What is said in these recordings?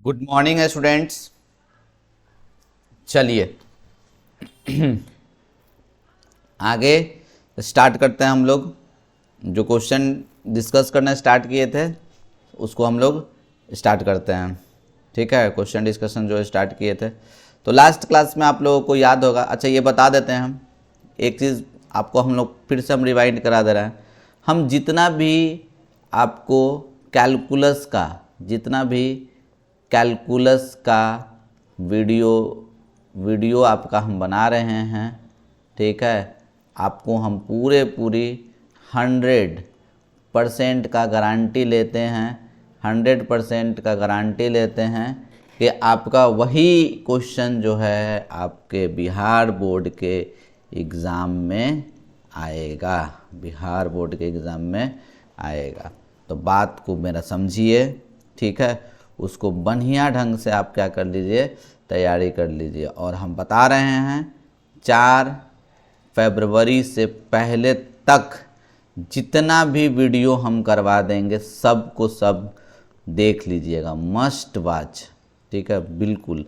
Good morning है students. चलिए आगे स्टार्ट करते हैं। हम लोग जो क्वेश्चन डिस्कस करना स्टार्ट किए थे उसको हम लोग स्टार्ट करते हैं। ठीक है, क्वेश्चन डिस्कशन जो स्टार्ट किए थे तो लास्ट क्लास में आप लोगों को याद होगा। अच्छा ये बता देते हैं हम एक चीज़ आपको, हम लोग फिर से हम रिवाइंड करा दे रहे हैं। हम जितना भी आपको कैलकुलस का वीडियो आपका हम बना रहे हैं, ठीक है, आपको हम पूरी 100% का गारंटी लेते हैं, 100% का गारंटी लेते हैं कि आपका वही क्वेश्चन जो है आपके बिहार बोर्ड के एग्ज़ाम में आएगा, बिहार बोर्ड के एग्ज़ाम में आएगा। तो बात को मेरा समझिए, ठीक है, उसको बढ़िया ढंग से आप क्या कर लीजिए, तैयारी कर लीजिए। और हम बता रहे हैं 4 फरवरी से पहले तक जितना भी वीडियो हम करवा देंगे सबको सब देख लीजिएगा, मस्ट वॉच, ठीक है, बिल्कुल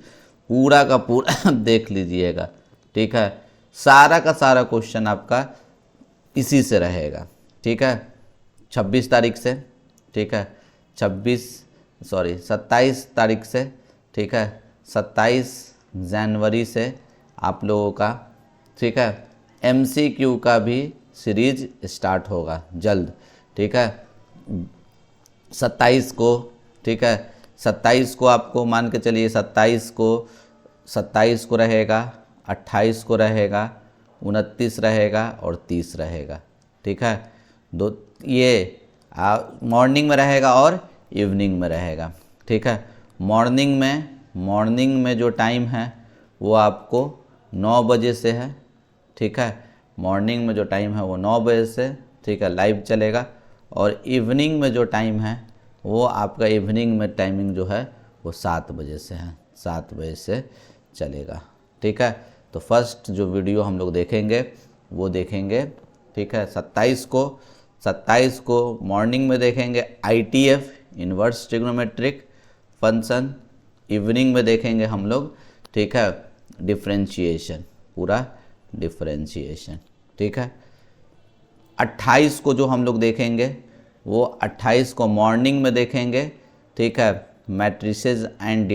पूरा का पूरा देख लीजिएगा, ठीक है। सारा का सारा क्वेश्चन आपका इसी से रहेगा, ठीक है। 26 तारीख से, ठीक है, 27 तारीख से, ठीक है, 27 जनवरी से आप लोगों का, ठीक है, MCQ का भी सीरीज स्टार्ट होगा जल्द, ठीक है, 27 को, ठीक है, 27 को आपको मान के चलिए, 27 को रहेगा, 28 को रहेगा, 29 रहेगा और 30 रहेगा, ठीक है। दो ये मॉर्निंग में रहेगा और इवनिंग में रहेगा, ठीक है। मॉर्निंग में जो टाइम है वो आपको 9 बजे से है, ठीक है, मॉर्निंग में जो टाइम है वो 9 बजे से, ठीक है, लाइव चलेगा। और इवनिंग में जो टाइम है वो आपका इवनिंग में टाइमिंग जो है वो 7 बजे से है, 7 बजे से चलेगा, ठीक है। तो फर्स्ट जो वीडियो हम लोग देखेंगे वो देखेंगे, ठीक है, 27 को मॉर्निंग में देखेंगे ITF inverse trigonometric function, evening में देखेंगे हम लोग, ठीक है, डिफरेंशिएशन, पूरा डिफरेंशिएशन, ठीक है। 28 को जो हम लोग देखेंगे वो 28 को मॉर्निंग में देखेंगे, ठीक है, मैट्रिसेस एंड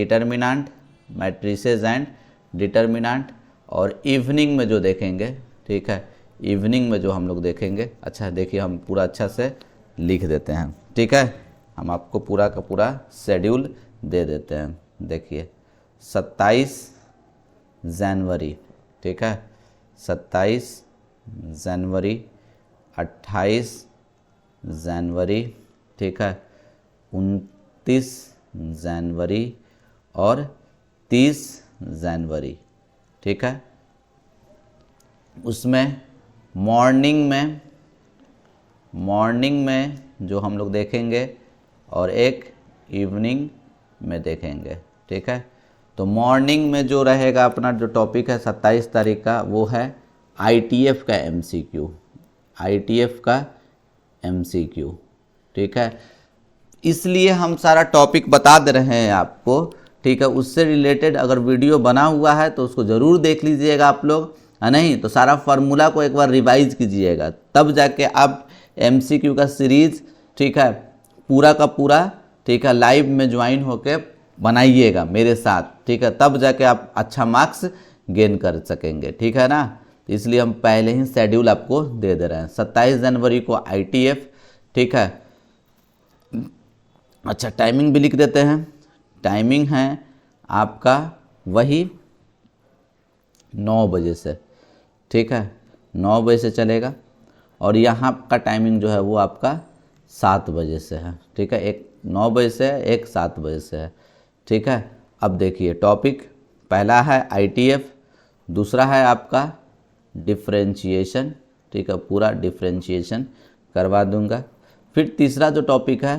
डिटर्मिनेंट। और इवनिंग में जो देखेंगे, ठीक है, इवनिंग में जो हम लोग देखेंगे, अच्छा देखिए हम पूरा अच्छा से लिख देते हैं, ठीक है, हम आपको पूरा का पूरा शेड्यूल दे देते हैं। देखिए 27 जनवरी, ठीक है, 27 जनवरी, 28 जनवरी, ठीक है, 29 जनवरी और 30 जनवरी, ठीक है। उसमें मॉर्निंग में जो हम लोग देखेंगे और एक इवनिंग में देखेंगे, ठीक है। तो मॉर्निंग में जो रहेगा अपना जो टॉपिक है 27 तारीख का वो है ITF का MCQ, ठीक है। इसलिए हम सारा टॉपिक बता दे रहे हैं आपको, ठीक है। उससे रिलेटेड अगर वीडियो बना हुआ है तो उसको ज़रूर देख लीजिएगा आप लोग, है नहीं तो सारा फार्मूला को एक बार रिवाइज कीजिएगा, तब जाके आप MCQ का सीरीज, ठीक है, पूरा का पूरा, ठीक है, लाइव में ज्वाइन होके बनाइएगा मेरे साथ, ठीक है, तब जाके आप अच्छा मार्क्स गेन कर सकेंगे, ठीक है ना। इसलिए हम पहले ही शेड्यूल आपको दे रहे हैं। 27 जनवरी को ITF, ठीक है। अच्छा टाइमिंग भी लिख देते हैं, टाइमिंग है आपका वही 9 बजे से, ठीक है, 9 बजे से चलेगा। और यहाँ का टाइमिंग जो है वो आपका 7 बजे से है, ठीक है, एक 9 बजे से है, एक 7 बजे से है, ठीक है। अब देखिए टॉपिक पहला है ITF, दूसरा है आपका डिफरेंशिएशन, ठीक है, पूरा डिफरेंशिएशन करवा दूंगा। फिर तीसरा जो टॉपिक है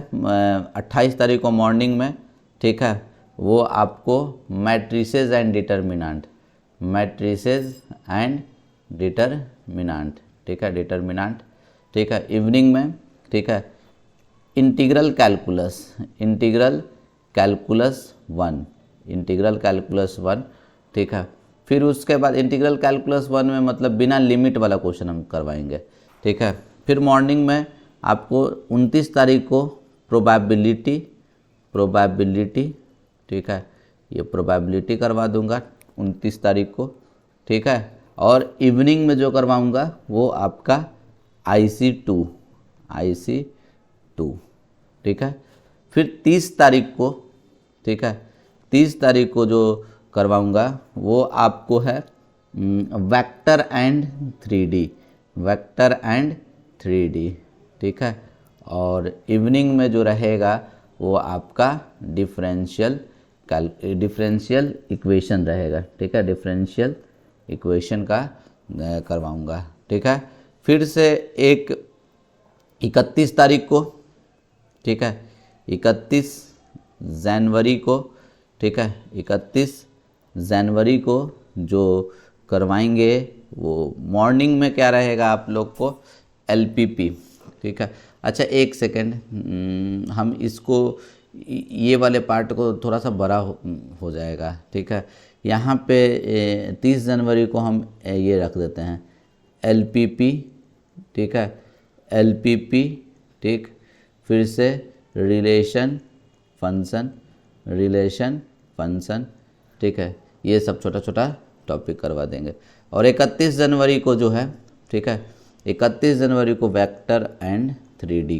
28 तारीख को मॉर्निंग में, ठीक है, वो आपको मैट्रिसेस एंड डिटर्मिनेंट, ठीक है, डिटर्मिनेंट, ठीक है, इवनिंग में, ठीक है, इंटीग्रल कैलकुलस 1, इंटीग्रल कैलकुलस 1, ठीक है। फिर उसके बाद इंटीग्रल कैलकुलस 1 में मतलब बिना लिमिट वाला क्वेश्चन हम करवाएंगे, ठीक है। फिर मॉर्निंग में आपको 29 तारीख को प्रोबेबिलिटी, ठीक है, ये प्रोबेबिलिटी करवा दूंगा 29 तारीख को, ठीक है। और इवनिंग में जो करवाऊंगा वो आपका IC2, ठीक है। फिर 30 तारीख को, ठीक है, 30 तारीख को जो करवाऊंगा वो आपको है वेक्टर एंड 3D, ठीक है। और इवनिंग में जो रहेगा वो आपका डिफरेंशियल इक्वेशन रहेगा, ठीक है, डिफरेंशियल इक्वेशन का करवाऊंगा, ठीक है। फिर से एक 31 तारीख को, ठीक है, 31 जनवरी को, ठीक है, 31 जनवरी को जो करवाएंगे वो मॉर्निंग में क्या रहेगा आप लोग को LPP, ठीक है। अच्छा एक सेकेंड, हम इसको ये वाले पार्ट को थोड़ा सा बड़ा हो जाएगा, ठीक है। यहाँ पे 30 जनवरी को हम ये रख देते हैं LPP, ठीक है, LPP, ठीक। फिर से रिलेशन फंक्शन, ठीक है, ये सब छोटा छोटा टॉपिक करवा देंगे। और 31 जनवरी को जो है, ठीक है, 31 जनवरी को वेक्टर एंड 3D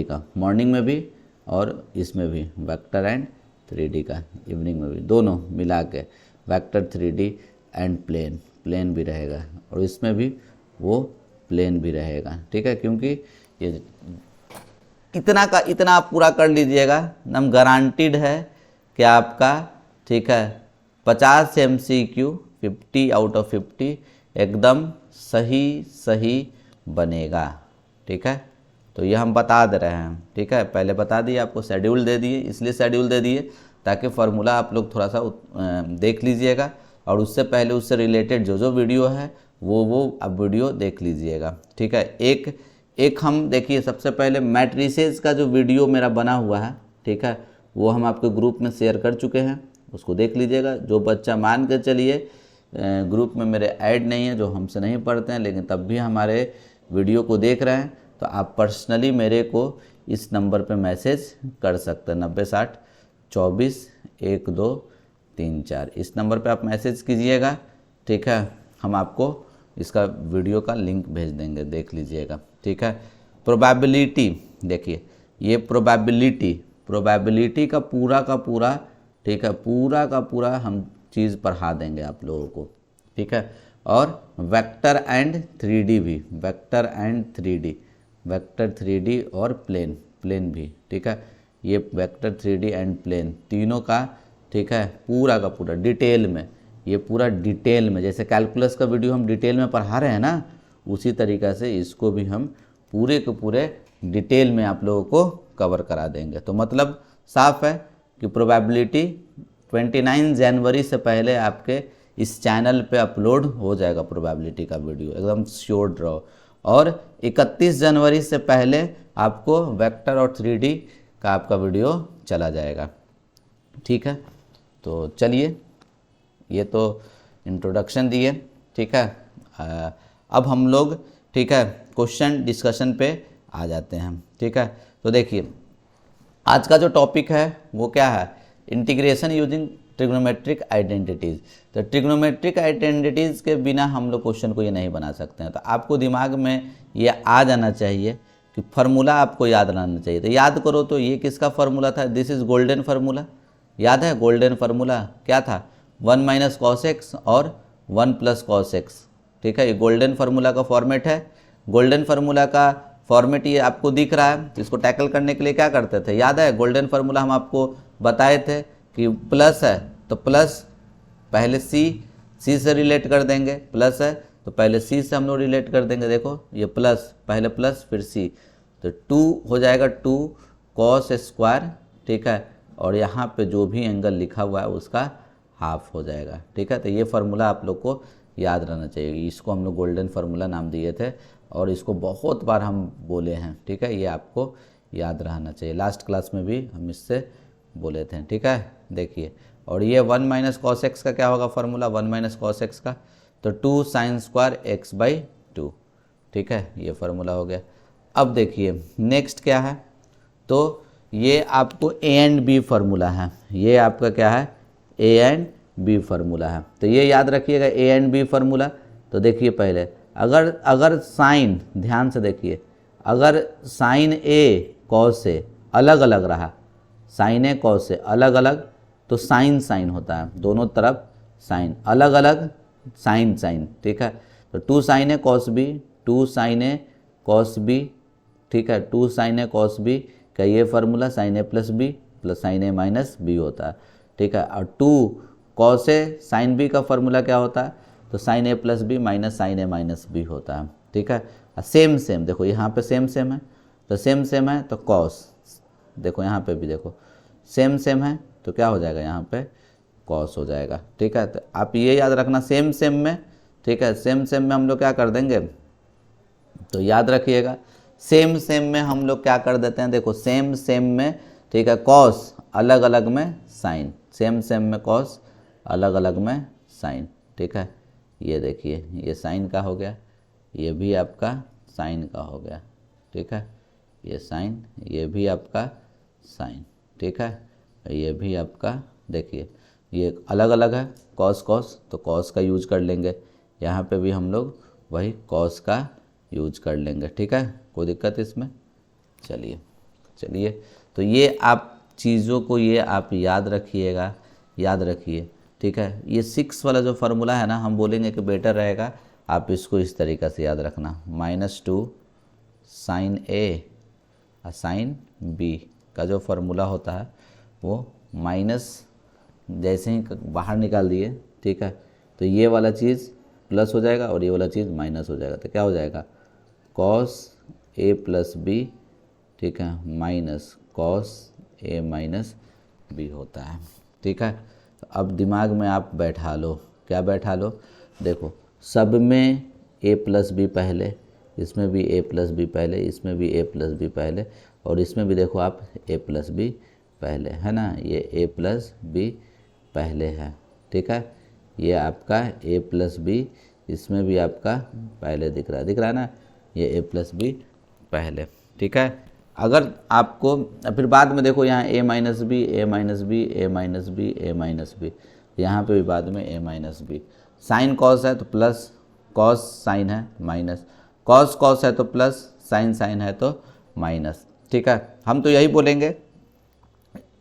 का मॉर्निंग में भी और इसमें भी वेक्टर एंड 3D का इवनिंग में भी, दोनों मिला के वेक्टर 3D एंड प्लेन भी रहेगा, और इसमें भी वो प्लेन भी रहेगा, ठीक है। क्योंकि ये इतना का इतना आप पूरा कर लीजिएगा, एकदम गारंटीड है कि आपका, ठीक है, 50 MCQ 50 आउट ऑफ 50 एकदम सही बनेगा, ठीक है। तो ये हम बता दे रहे हैं, ठीक है, पहले बता दिए आपको, शेड्यूल दे दिए, इसलिए शेड्यूल दे दिए ताकि फार्मूला आप लोग थोड़ा सा देख लीजिएगा, और उससे पहले उससे रिलेटेड जो वीडियो है वो आप वीडियो देख लीजिएगा, ठीक है। एक हम देखिए, सबसे पहले मैट्रिसेस का जो वीडियो मेरा बना हुआ है, ठीक है, वो हम आपके ग्रुप में शेयर कर चुके हैं, उसको देख लीजिएगा। जो बच्चा मान के चलिए ग्रुप में मेरे ऐड नहीं है, जो हमसे नहीं पढ़ते हैं लेकिन तब भी हमारे वीडियो को देख रहे हैं, तो आप पर्सनली मेरे को इस नंबर पे मैसेज कर सकते हैं 9060 24 1234, इस नंबर पे आप मैसेज कीजिएगा, ठीक है। हम आपको इसका वीडियो का लिंक भेज देंगे, देख लीजिएगा, ठीक है। प्रोबेबिलिटी देखिए, ये प्रोबेबिलिटी का पूरा, ठीक है, पूरा का पूरा हम चीज़ पढ़ा देंगे आप लोगों को, ठीक है। और वेक्टर एंड 3D भी, वेक्टर 3D और प्लेन भी, ठीक है। ये वेक्टर 3D एंड प्लेन तीनों का, ठीक है, पूरा का पूरा डिटेल में, ये पूरा डिटेल में, जैसे कैलकुलस का वीडियो हम डिटेल में पढ़ा रहे हैं ना, उसी तरीक़ा से इसको भी हम पूरे के पूरे डिटेल में आप लोगों को कवर करा देंगे। तो मतलब साफ है कि प्रोबेबिलिटी 29 जनवरी से पहले आपके इस चैनल पे अपलोड हो जाएगा, प्रोबेबिलिटी का वीडियो एकदम श्योर रहो। और 31 जनवरी से पहले आपको वेक्टर और 3D का आपका वीडियो चला जाएगा, ठीक है। तो चलिए, ये तो इंट्रोडक्शन दिए, ठीक है। अब हम लोग, ठीक है, क्वेश्चन डिस्कशन पे आ जाते हैं, ठीक है। तो देखिए, आज का जो टॉपिक है वो क्या है, इंटीग्रेशन यूजिंग ट्रिग्नोमेट्रिक आइडेंटिटीज़। तो ट्रिग्नोमेट्रिक आइडेंटिटीज़ के बिना हम लोग क्वेश्चन को ये नहीं बना सकते हैं। तो आपको दिमाग में ये आ जाना चाहिए कि फार्मूला आपको याद रहना चाहिए। तो याद करो, तो ये किसका फार्मूला था, दिस इज़ गोल्डन फार्मूला, याद है गोल्डन फार्मूला क्या था, 1 माइनस कॉस एक्स और 1 प्लस कॉस एक्स, ठीक है। ये गोल्डन फार्मूला का फॉर्मेट है। गोल्डन फार्मूला का फॉर्मेट ये आपको दिख रहा है। इसको टैकल करने के लिए क्या करते थे, याद है, गोल्डन फार्मूला हम आपको बताए थे कि प्लस है तो प्लस पहले सी से रिलेट कर देंगे, प्लस है तो पहले सी से हम लोग रिलेट कर देंगे। देखो ये प्लस, पहले प्लस फिर सी, तो 2 हो जाएगा 2 कॉस स्क्वायर, ठीक है। और यहाँ पे जो भी एंगल लिखा हुआ है उसका हाफ हो जाएगा, ठीक है। तो ये फार्मूला आप लोग को याद रहना चाहिए। इसको हम लोग गोल्डन फार्मूला नाम दिए थे और इसको बहुत बार हम बोले हैं, ठीक है। ये आपको याद रहना चाहिए। लास्ट क्लास में भी हम इससे बोले थे, ठीक है। देखिए, और ये 1 माइनस कॉस एक्स का क्या होगा फॉर्मूला, 1 माइनस कॉस एक्स का, तो 2 साइन स्क्वायर एक्स बाई 2, ठीक है, ये फार्मूला हो गया। अब देखिए नेक्स्ट क्या है, तो ये आपको ए एंड बी फार्मूला है, ये आपका क्या है, ए एंड बी फार्मूला है। तो ये याद रखिएगा ए एंड बी फार्मूला। तो देखिए पहले अगर साइन, ध्यान से देखिए, अगर साइन ए कॉस से अलग अलग रहा, साइन ए कॉस से अलग अलग, तो साइन साइन होता है, दोनों तरफ साइन, अलग अलग साइन साइन, ठीक है। तो 2 साइन ए कॉस बी, 2 साइन ए कॉस बी, ठीक है, 2 साइन ए कॉस बी का ये फार्मूला साइन ए प्लस बी प्लस साइन ए माइनस बी होता है, ठीक है। और 2 कॉस ए साइन बी का फार्मूला क्या होता है, तो साइन ए प्लस बी माइनस साइन ए माइनस बी होता है, ठीक है। सेम सेम देखो यहाँ पे सेम सेम है, तो सेम सेम है तो कॉस, देखो यहाँ पे भी देखो सेम सेम है तो क्या हो जाएगा, यहाँ पे कॉस हो जाएगा, ठीक है। तो आप ये याद रखना सेम सेम में, ठीक है, सेम सेम में हम लोग क्या कर देंगे, तो याद रखिएगा सेम सेम में हम लोग क्या कर देते हैं, देखो सेम सेम में, ठीक है, कॉस अलग अलग में साइन, सेम सेम में कॉस अलग अलग में साइन, ठीक है। ये देखिए ये साइन का हो गया, ये भी आपका साइन का हो गया, ठीक है, ये साइन, ये भी आपका साइन, ठीक है, ये भी आपका, देखिए ये अलग अलग है कॉस कॉस, तो कॉस का यूज कर लेंगे, यहाँ पे भी हम लोग वही कॉस का यूज कर लेंगे, ठीक है, कोई दिक्कत इसमें। चलिए तो ये आप चीज़ों को ये आप याद रखिएगा, याद रखिए, ठीक है। ये 6 वाला जो फार्मूला है ना, हम बोलेंगे कि बेटर रहेगा आप इसको इस तरीक़े से याद रखना, -2 साइन ए साइन बी का जो फार्मूला होता है वो माइनस जैसे ही बाहर निकाल दिए, ठीक है, तो ये वाला चीज़ प्लस हो जाएगा और ये वाला चीज़ माइनस हो जाएगा, तो क्या हो जाएगा, कॉस ए प्लस बी, ठीक है, minus cos A minus B होता है, ठीक है। तो अब दिमाग में आप बैठा लो, क्या बैठा लो, देखो सब में ए प्लस बी पहले, इसमें भी ए प्लस बी पहले, इसमें भी ए प्लस बी पहले, और इसमें भी देखो आप ए प्लस बी पहले, है ना, ये ए प्लस बी पहले है, ठीक है, ये आपका ए प्लस बी, इसमें भी आपका पहले दिख रहा है ना, ये ए प्लस बी पहले, ठीक है। अगर आपको फिर बाद में देखो यहाँ ए माइनस बी, ए माइनस बी, ए माइनस बी, ए माइनस बी, यहाँ पे भी बाद में ए माइनस बी, साइन कॉस है तो प्लस, कॉस साइन है माइनस, कॉस कॉस है तो प्लस, साइन साइन है तो माइनस, ठीक है। हम तो यही बोलेंगे,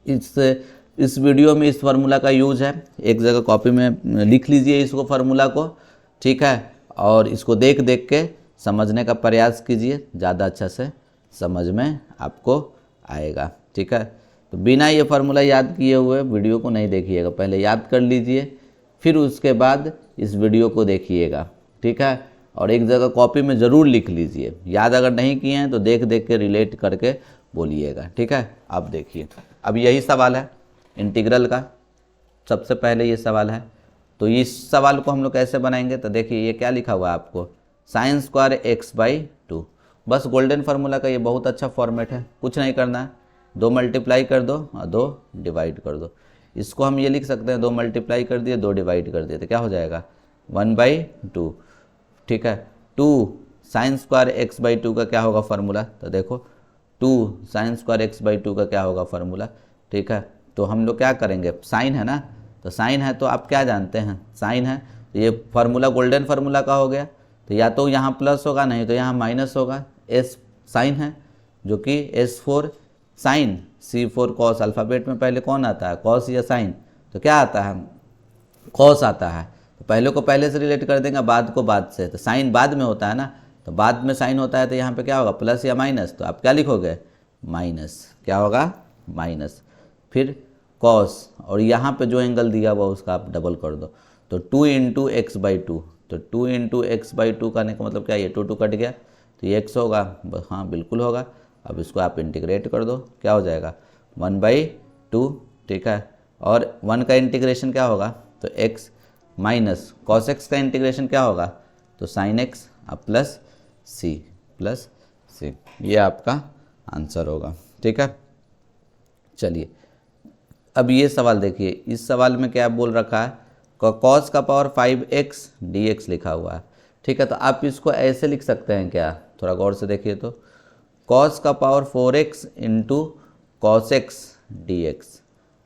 इस वीडियो में इस फार्मूला का यूज है, एक जगह कॉपी में लिख लीजिए इसको फार्मूला को, ठीक है, और इसको देख देख के समझने का प्रयास कीजिए, ज़्यादा अच्छा से समझ में आपको आएगा, ठीक है। तो बिना ये फार्मूला याद किए हुए वीडियो को नहीं देखिएगा, पहले याद कर लीजिए, फिर उसके बाद इस वीडियो को देखिएगा, ठीक है। और एक जगह कॉपी में ज़रूर लिख लीजिए, याद अगर नहीं किए हैं तो देख देख के रिलेट करके बोलिएगा, ठीक है। अब देखिए, अब यही सवाल है इंटीग्रल का, सबसे पहले ये सवाल है, तो इस सवाल को हम लोग कैसे बनाएंगे, तो देखिए ये क्या लिखा हुआ है आपको, साइन स्क्वायर एक्स बाई 2, बस गोल्डन फार्मूला का ये बहुत अच्छा फॉर्मेट है, कुछ नहीं करना है, 2 मल्टीप्लाई कर दो और 2 डिवाइड कर दो। इसको हम ये लिख सकते हैं 2 मल्टीप्लाई कर दिए 2 डिवाइड कर दिए तो क्या हो जाएगा 1/2, ठीक है। 2 साइन स्क्वायर एक्स बाई 2 का क्या होगा फार्मूला, तो देखो 2 साइन स्क्वायर एक्स बाई 2 का क्या होगा फार्मूला, ठीक है। तो हम लोग क्या करेंगे, साइन है ना, तो साइन है तो आप क्या जानते हैं, साइन है तो ये फार्मूला गोल्डन फार्मूला का हो गया, तो या तो यहाँ प्लस होगा नहीं तो यहाँ माइनस होगा, एस साइन है जो कि S4 sign, C4 cos, alphabet में पहले कौन आता है, कॉस या साइन, तो क्या आता है कॉस आता है, तो पहले को पहले से रिलेट कर देंगे, बाद को बाद से, तो साइन बाद में होता है ना, तो बाद में साइन होता है तो यहाँ पे क्या होगा प्लस या माइनस, तो आप क्या लिखोगे माइनस, क्या होगा माइनस, फिर कॉस, और यहाँ पे जो एंगल दिया हुआ उसका आप डबल कर दो, तो 2 × x/2, तो 2 × x/2 करने का मतलब क्या, ये 2 कट गया तो ये x होगा, हाँ बिल्कुल होगा। अब इसको आप इंटीग्रेट कर दो, क्या हो जाएगा 1/2, ठीक है, और 1 का इंटीग्रेशन क्या होगा, तो x माइनस कॉस एक्स का इंटीग्रेशन क्या होगा, तो साइन एक्स, अब प्लस सी, ये आपका आंसर होगा। ठीक है, चलिए अब ये सवाल देखिए, इस सवाल में क्या बोल रखा है, कॉस का पावर 5x dx लिखा हुआ है। ठीक है, तो आप इसको ऐसे लिख सकते हैं क्या, थोड़ा गौर से देखिए तो, कॉस का power 4x into cos x D X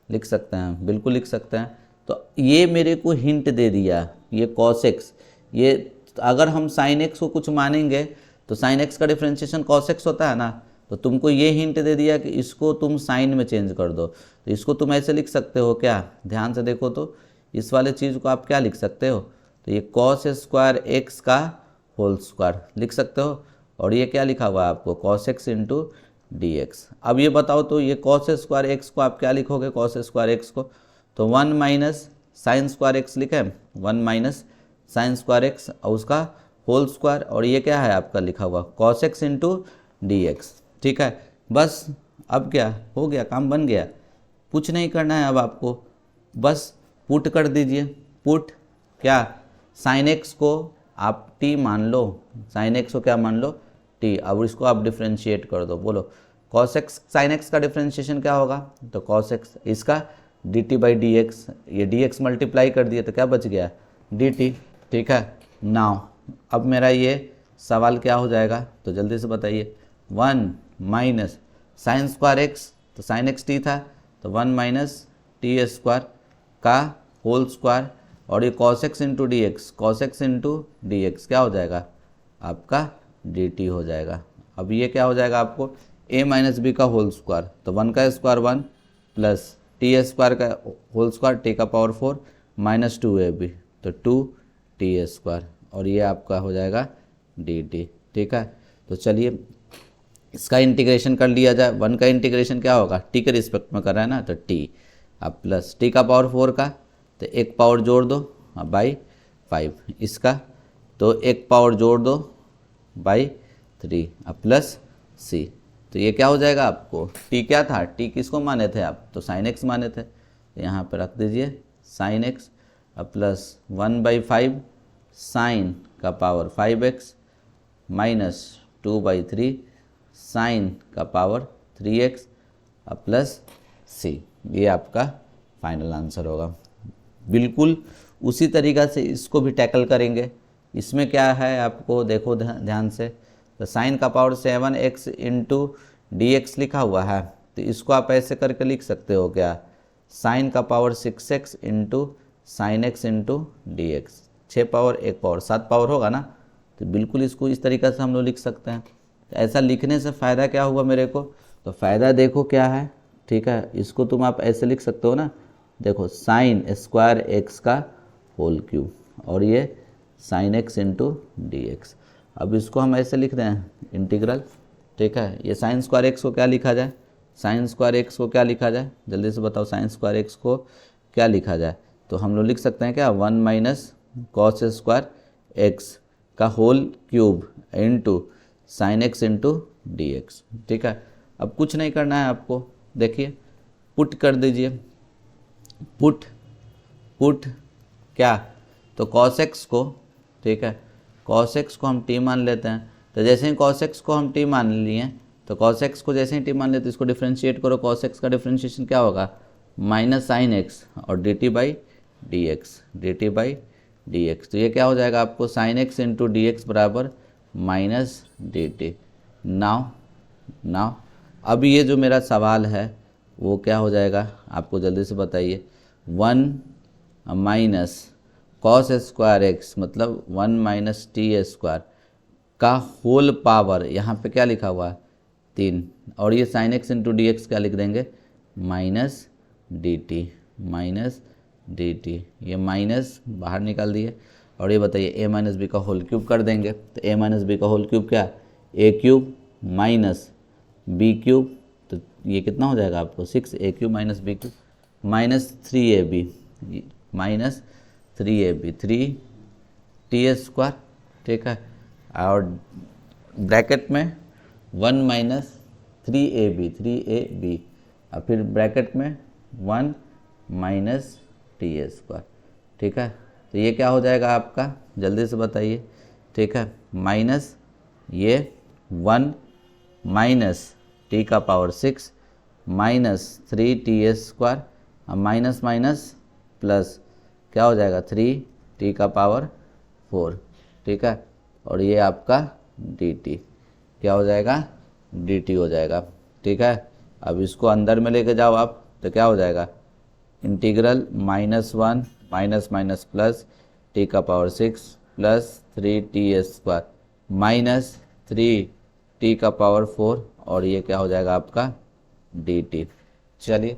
लिख सकते हैं, बिल्कुल लिख सकते हैं। तो ये मेरे को हिंट दे दिया, ये कॉस एक्स, ये अगर हम साइन एक्स को कुछ मानेंगे तो साइन एक्स का डिफ्रेंशिएशन कॉस एक्स होता है ना, तो तुमको ये हिंट दे दिया कि इसको तुम साइन में चेंज कर दो। तो इसको तुम ऐसे लिख सकते हो क्या, ध्यान से देखो तो, इस वाले चीज़ को आप क्या लिख सकते हो, तो ये कॉस स्क्वायर एक्स का होल स्क्वायर लिख सकते हो, और ये क्या लिखा हुआ है आपको, cos x into D X. अब ये बताओ तो ये कॉस स्क्वायर एक्स को आप क्या लिखोगे, कॉस स्क्वायर एक्स को तो 1 माइनस साइन स्क्वायर एक्स लिखे, 1 माइनस साइन स्क्वायर एक्स और उसका होल स्क्वायर, और ये क्या है आपका लिखा हुआ cos x into D X. ठीक है, बस अब क्या हो गया, काम बन गया, कुछ नहीं करना है अब आपको, बस पुट कर दीजिए। पुट क्या, साइन एक्स को आप टी मान लो, साइन एक्स को क्या मान लो, टी। अब इसको आप डिफ्रेंशिएट कर दो, बोलो कॉस एक्स साइन एक्स का डिफ्रेंशिएशन क्या होगा, तो कॉस एक्स इसका D T by D x, ये डी एक्स मल्टीप्लाई कर दिए तो क्या बच गया, डी टी। ठीक है, नाउ अब मेरा ये सवाल क्या हो जाएगा, तो जल्दी से बताइए, 1 माइनस साइन स्क्वायर एक्स, तो साइन एक्स टी था, तो 1 माइनस टी स्क्वायर का होल स्क्वायर, और ये cos x into D x, cos x into D x क्या हो जाएगा आपका डी टी हो जाएगा। अब ये क्या हो जाएगा आपको, ए माइनस बी का होल स्क्वायर, तो 1 का स्क्वायर 1 प्लस टी स्क्वायर का होल स्क्वायर टी का पावर 4 माइनस 2ab, तो 2t स्क्वायर, और ये आपका हो जाएगा डी टी। ठीक है, तो चलिए इसका इंटीग्रेशन कर लिया जाए। 1 का इंटीग्रेशन क्या होगा, टी के रिस्पेक्ट में कर रहा है ना, तो टी, अब प्लस टी का पावर 4 का, तो एक पावर जोड़ दो बाई 5 इसका, तो एक पावर जोड़ दो बाई 3, अब प्लस सी, तो ये क्या हो जाएगा आपको, टी क्या था, टी किसको माने थे आप, तो साइन एक्स माने थे, तो यहाँ पर रख दीजिए साइन एक्स, अब प्लस 1/5 साइन का पावर 5x माइनस 2/3 साइन का पावर 3x, अब प्लस सी, ये आपका फाइनल आंसर होगा। बिल्कुल उसी तरीक़ा से इसको भी टैकल करेंगे। इसमें क्या है आपको देखो ध्यान से, तो साइन का power 7x into D X लिखा हुआ है, तो इसको आप ऐसे करके लिख सकते हो क्या, साइन का power 6x into sine X into D x, 6 power 1 power 7 power होगा ना, तो बिल्कुल इसको इस तरीक़ा से हम लोग लिख सकते हैं। तो ऐसा लिखने से फ़ायदा क्या हुआ मेरे को, तो फ़ायदा देखो क्या है। ठीक है, इसको तुम आप ऐसे लिख सकते हो ना, देखो साइन स्क्वायर एक्स का होल क्यूब, और ये sign X into D X. अब इसको हम ऐसे लिख दें इंटीग्रल। ठीक है, ये साइन स्क्वायर एक्स को क्या लिखा जाए, साइन स्क्वायर एक्स को क्या लिखा जाए, जल्दी से बताओ, साइन स्क्वायर एक्स को क्या लिखा जाए, तो हम लोग लिख सकते हैं क्या, 1 माइनस कॉस स्क्वायर एक्स का whole cube into sine X into D X. ठीक है, अब कुछ नहीं करना है आपको, देखिए पुट कर दीजिए, पुट पुट क्या, तो कॉस एक्स को, ठीक है, कॉस एक्स को हम टी मान लेते हैं, तो जैसे ही कॉस एक्स को हम टी मान लिए, तो कॉस एक्स को जैसे ही टी मान लेते, इसको डिफ्रेंशिएट करो, कॉस एक्स का डिफ्रेंशिएशन क्या होगा, माइनस साइन एक्स और D T by D X, D T by D X, तो ये क्या हो जाएगा आपको, sign X into D X बराबर माइनस डी टी। नाउ अब ये जो मेरा सवाल है वो क्या हो जाएगा आपको जल्दी से बताइए, 1 माइनस कॉस स्क्वायर एक्स मतलब 1 माइनस टी स्क्वायर का होल पावर, यहाँ पे क्या लिखा हुआ है 3, और ये sign X into D x क्या लिख देंगे, minus D T, minus D T, ये माइनस बाहर निकाल दिए, और ये बताइए ए माइनस बी का होल क्यूब कर देंगे, तो ए माइनस बी का होल क्यूब क्या, ए क्यूब माइनस बी क्यूब, तो ये कितना हो जाएगा आपको 6a cube minus B cube minus 3ab, minus 3ab, 3t square. ठीक है, और ब्रैकेट में 1 माइनस 3ab, और फिर ब्रैकेट में 1 माइनस टी स्क्वायर। ठीक है, तो ये क्या हो जाएगा आपका जल्दी से बताइए। ठीक है, माइनस ये 1 माइनस टी का पावर 6 माइनस 3t² अब माइनस माइनस प्लस क्या हो जाएगा 3t का पावर 4, ठीक है। और ये आपका dt क्या हो जाएगा dt हो जाएगा, ठीक है। अब इसको अंदर में लेके जाओ आप तो क्या हो जाएगा integral -1 minus minus plus T का power 6 plus 3t² minus 3t का पावर 4 और ये क्या हो जाएगा आपका dt। चलिए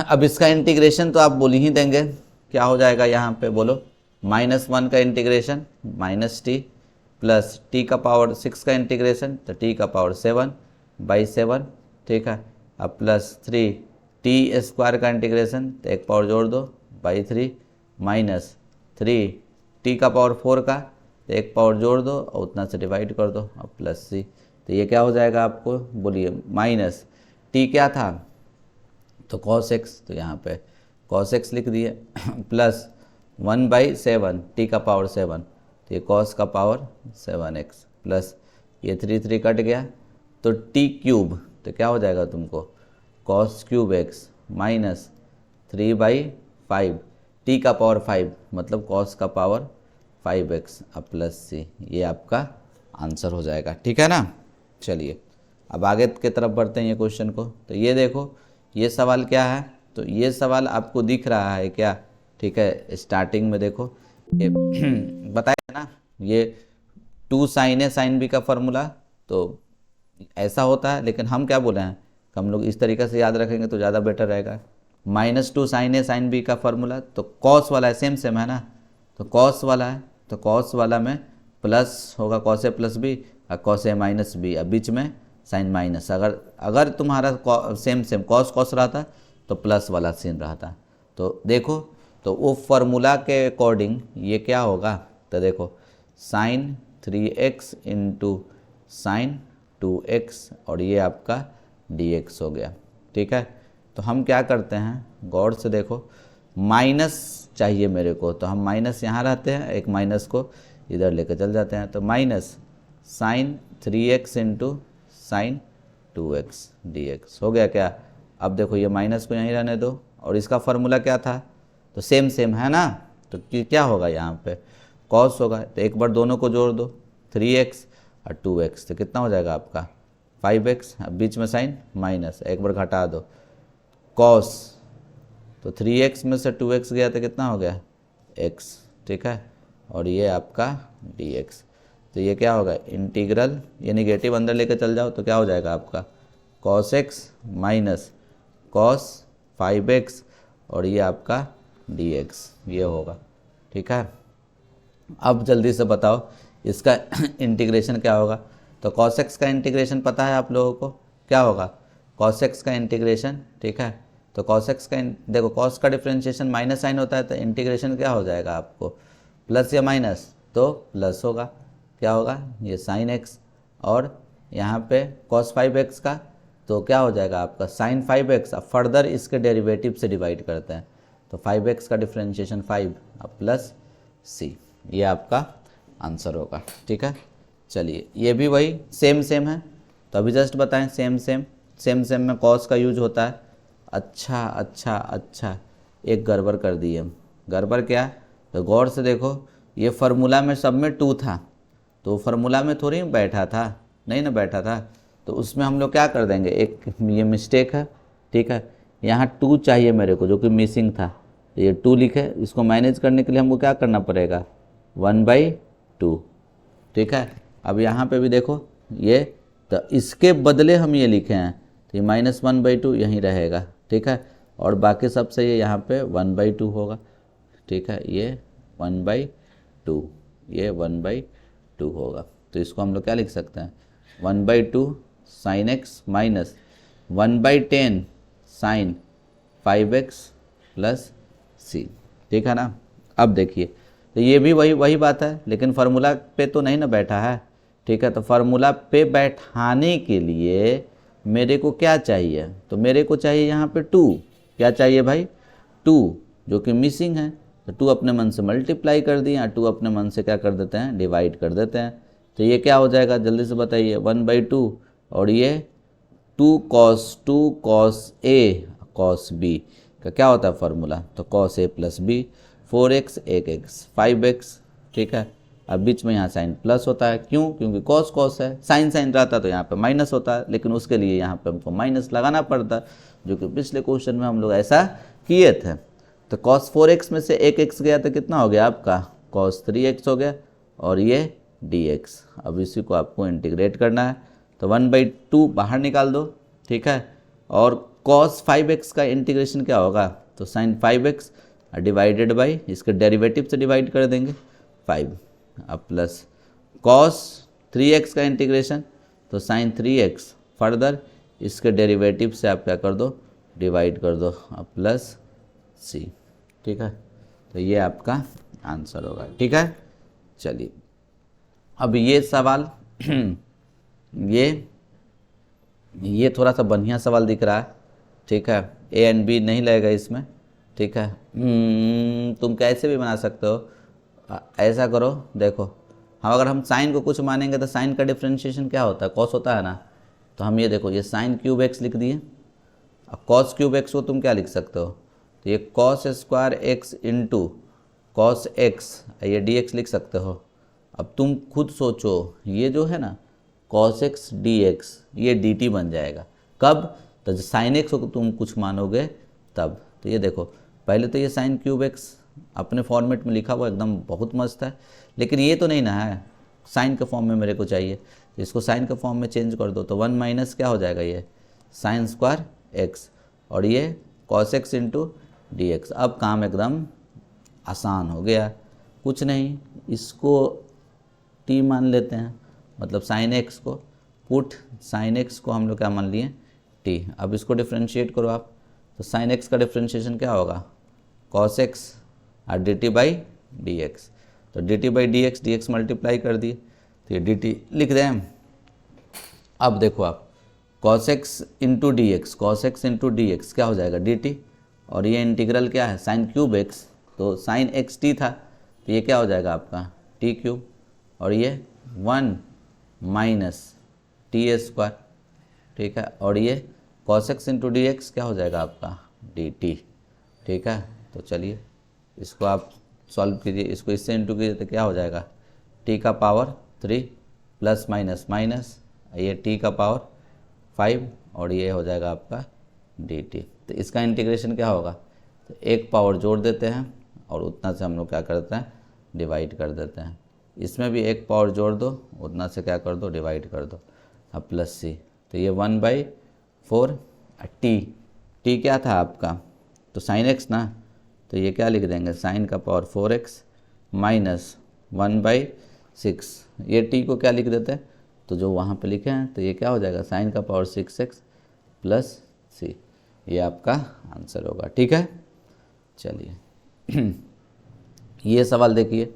अब इसका इंटीग्रेशन तो आप बोल ही देंगे, क्या हो जाएगा यहाँ पे बोलो, -1 का integration minus T plus T का पावर 6 का इंटीग्रेशन तो टी का पावर 7/7, ठीक है। अब प्लस 3t² का इंटीग्रेशन तो एक पावर जोड़ दो /3 माइनस 3t का पावर 4 का तो एक पावर जोड़ दो और उतना से डिवाइड कर दो अब प्लस c, तो ये क्या हो जाएगा आपको बोलिए माइनस t क्या था तो cos x, तो यहाँ पे cos x लिख दिए प्लस 1/7 t का पावर 7 तो ये cos का पावर 7x प्लस ये 3 कट गया तो t³ तो क्या हो जाएगा तुमको cos³ x माइनस 3/5 t का पावर 5 मतलब cos का पावर 5x अब प्लस c, ये आपका आंसर हो जाएगा, ठीक है ना। चलिए अब आगे की तरफ बढ़ते हैं ये क्वेश्चन को। तो ये देखो ये सवाल क्या है, तो ये सवाल आपको दिख रहा है क्या, ठीक है। स्टार्टिंग में देखो ये बताया ना ये 2 sin A sin B का फॉर्मूला तो ऐसा होता है, लेकिन हम क्या बोले हैं हम लोग इस तरीके से याद रखेंगे तो ज़्यादा बेटर रहेगा। -2 sin A sin B का फॉर्मूला तो कॉस वाला है, सेम है ना, तो कॉस वाला है तो कॉस वाला में प्लस होगा cos A प्लस बी और cos A माइनस बी, अब बीच में साइन माइनस, अगर तुम्हारा सेम कॉस रहता तो प्लस वाला सीन रहता। तो देखो तो वो फार्मूला के अकॉर्डिंग ये क्या होगा, तो देखो sin 3x into sine 2x और ये आपका dx हो गया, ठीक है। तो हम क्या करते हैं गौर से देखो, माइनस चाहिए मेरे को तो हम माइनस यहाँ रहते हैं, एक माइनस को इधर लेकर चल जाते हैं, तो minus sin 3x into sine 2x dx हो गया क्या। अब देखो ये माइनस को यहीं रहने दो और इसका फार्मूला क्या था तो सेम है ना, तो क्या होगा यहाँ पे cos होगा, तो एक बार दोनों को जोड़ दो 3x और 2x तो कितना हो जाएगा आपका 5x, अब बीच में साइन माइनस एक बार घटा दो cos तो 3x में से 2x गया तो कितना हो गया x, ठीक है। और ये आपका dx, तो ये क्या होगा इंटीग्रल, ये निगेटिव अंदर लेकर चल जाओ तो क्या हो जाएगा आपका cos x minus cos 5x और ये आपका dx ये होगा, ठीक है। अब जल्दी से बताओ इसका इंटीग्रेशन क्या होगा, तो cos x का इंटीग्रेशन पता है आप लोगों को क्या होगा cos x का इंटीग्रेशन, ठीक है। तो cos x का देखो cos का डिफ्रेंशिएशन माइनस साइन होता है तो इंटीग्रेशन क्या हो जाएगा आपको प्लस या माइनस, तो प्लस होगा, क्या होगा ये sin x और यहाँ पे cos 5x का तो क्या हो जाएगा आपका sin 5x, अब फर्दर इसके डेरिवेटिव से डिवाइड करते हैं तो 5x का डिफ्रेंशिएशन 5 अब प्लस c, ये आपका आंसर होगा, ठीक है। चलिए ये भी वही सेम है, तो अभी जस्ट बताएं सेम में cos का यूज होता है। अच्छा एक गड़बड़ कर दी हम, गड़बड़ क्या, तो गौर से देखो ये फार्मूला में सब में 2 था तो फार्मूला में थोड़ी बैठा था, नहीं ना बैठा था, तो उसमें हम लोग क्या कर देंगे एक ये मिस्टेक है, ठीक है। यहाँ 2 चाहिए मेरे को जो कि मिसिंग था, तो ये 2 लिखे, इसको मैनेज करने के लिए हमको क्या करना पड़ेगा 1/2, ठीक है। अब यहाँ पे भी देखो ये तो इसके बदले हम ये लिखे हैं तो ये -1/2 यहीं रहेगा, ठीक है। और बाकी सबसे ये यहाँ पे 1/2 होगा, ठीक है, ये 1/2 ये 1/2 होगा, तो इसको हम लोग क्या लिख सकते हैं 1/2 sin x minus 1/10 sin 5x plus c, ठीक है ना। अब देखिए तो ये भी वही बात है, लेकिन फार्मूला पे तो नहीं ना बैठा है, ठीक है। तो फार्मूला पे बैठाने के लिए मेरे को क्या चाहिए, तो मेरे को चाहिए यहाँ पे 2, क्या चाहिए भाई 2 जो कि मिसिंग है, तो 2 अपने मन से मल्टीप्लाई कर दिए, 2 अपने मन से क्या कर देते हैं डिवाइड कर देते हैं, तो ये क्या हो जाएगा जल्दी से बताइए 1/2 और ये 2 cos A cos B का क्या होता है फार्मूला, तो cos A plus B, 4x 1x 5x, ठीक है। अब बीच में यहाँ साइन प्लस होता है, क्यों, क्योंकि cos cos है, साइन साइन रहता तो यहाँ पे माइनस होता है, लेकिन उसके लिए यहाँ पे हमको माइनस लगाना पड़ता, जो कि पिछले क्वेश्चन में हम लोग ऐसा किए थे। तो cos 4x में से 1x गया तो कितना हो गया आपका cos 3x हो गया, और ये dx। अब इसी को आपको इंटीग्रेट करना है, तो 1/2 बाहर निकाल दो, ठीक है। और cos 5x का इंटीग्रेशन क्या होगा, तो sin 5x डिवाइडेड बाई, इसके डेरिवेटिव से डिवाइड कर देंगे 5, अब प्लस cos 3x का इंटीग्रेशन, तो sin 3x फर्दर इसके डेरिवेटिव से आप क्या कर दो, डिवाइड कर दो, अब प्लस c, ठीक है। तो ये आपका आंसर होगा, ठीक है। चलिए अब ये सवाल ये थोड़ा सा बढ़िया सवाल दिख रहा है, ठीक है। ए एंड बी नहीं लगेगा इसमें, ठीक है। तुम कैसे भी बना सकते हो, ऐसा करो, देखो हम अगर हम साइन को कुछ मानेंगे तो साइन का डिफ्रेंशिएशन क्या होता है, कॉस होता है ना। तो हम ये देखो, ये साइन क्यूब एक्स लिख दिए, अब कॉस क्यूब एक्स को तुम क्या लिख सकते हो, तो ये cos square X into cos x, ये डी एक्स लिख सकते हो। अब तुम खुद सोचो, ये जो है ना कॉस एक्स डी एक्स, ये डी टी बन जाएगा कब, तो साइन एक्स को तुम कुछ मानोगे तब। तो ये देखो, पहले तो ये साइन क्यूब एक्स अपने फॉर्मेट में लिखा हुआ एकदम बहुत मस्त है, लेकिन ये तो नहीं ना है, साइन के फॉर्म में मेरे को चाहिए, तो इसको साइन के फॉर्म में चेंज कर दो, तो 1 माइनस क्या हो जाएगा, ये साइन स्क्वायर एक्स, और ये cos x into D X. अब काम एकदम आसान हो गया, कुछ नहीं, इसको टी मान लेते हैं, मतलब साइन एक्स को, पुट साइन एक्स को हम लोग क्या मान लिए, टी। अब इसको डिफ्रेंशिएट करो आप, तो साइन एक्स का डिफ्रेंशिएशन क्या होगा, कॉस एक्स और D T by D X, तो D T by D X multiply कर दिए, तो ये डी टी लिख दें। अब देखो आप, cos x into D x, cos x into D x क्या हो जाएगा, डी टी, और ये इंटीग्रल क्या है, साइन क्यूब एक्स, तो साइन एक्स टी था, तो ये क्या हो जाएगा आपका टी क्यूब, और ये 1 माइनस टी स्क्वायर, ठीक है। और ये cos x into D x क्या हो जाएगा आपका डी टी, ठीक है। तो चलिए इसको आप सॉल्व कीजिए, इसको इससे इंटू कीजिए तो क्या हो जाएगा, टी का पावर 3 प्लस माइनस माइनस, ये टी का पावर 5, और ये हो जाएगा आपका डी टी। तो इसका इंटीग्रेशन क्या होगा, तो एक पावर जोड़ देते हैं और उतना से हम लोग क्या करते हैं, डिवाइड कर देते हैं। इसमें भी एक पावर जोड़ दो, उतना से क्या कर दो, डिवाइड कर दो, अब प्लस सी, तो ये 1/4 टी क्या था आपका, तो साइन एक्स ना, तो ये क्या लिख देंगे, साइन का पावर 4x माइनस 1/6, ये टी को क्या लिख देते हैं, तो जो वहाँ पे लिखे हैं, तो ये क्या हो जाएगा, साइन का पावर 6x प्लस सी, ये आपका आंसर होगा, ठीक है। चलिए ये सवाल देखिए,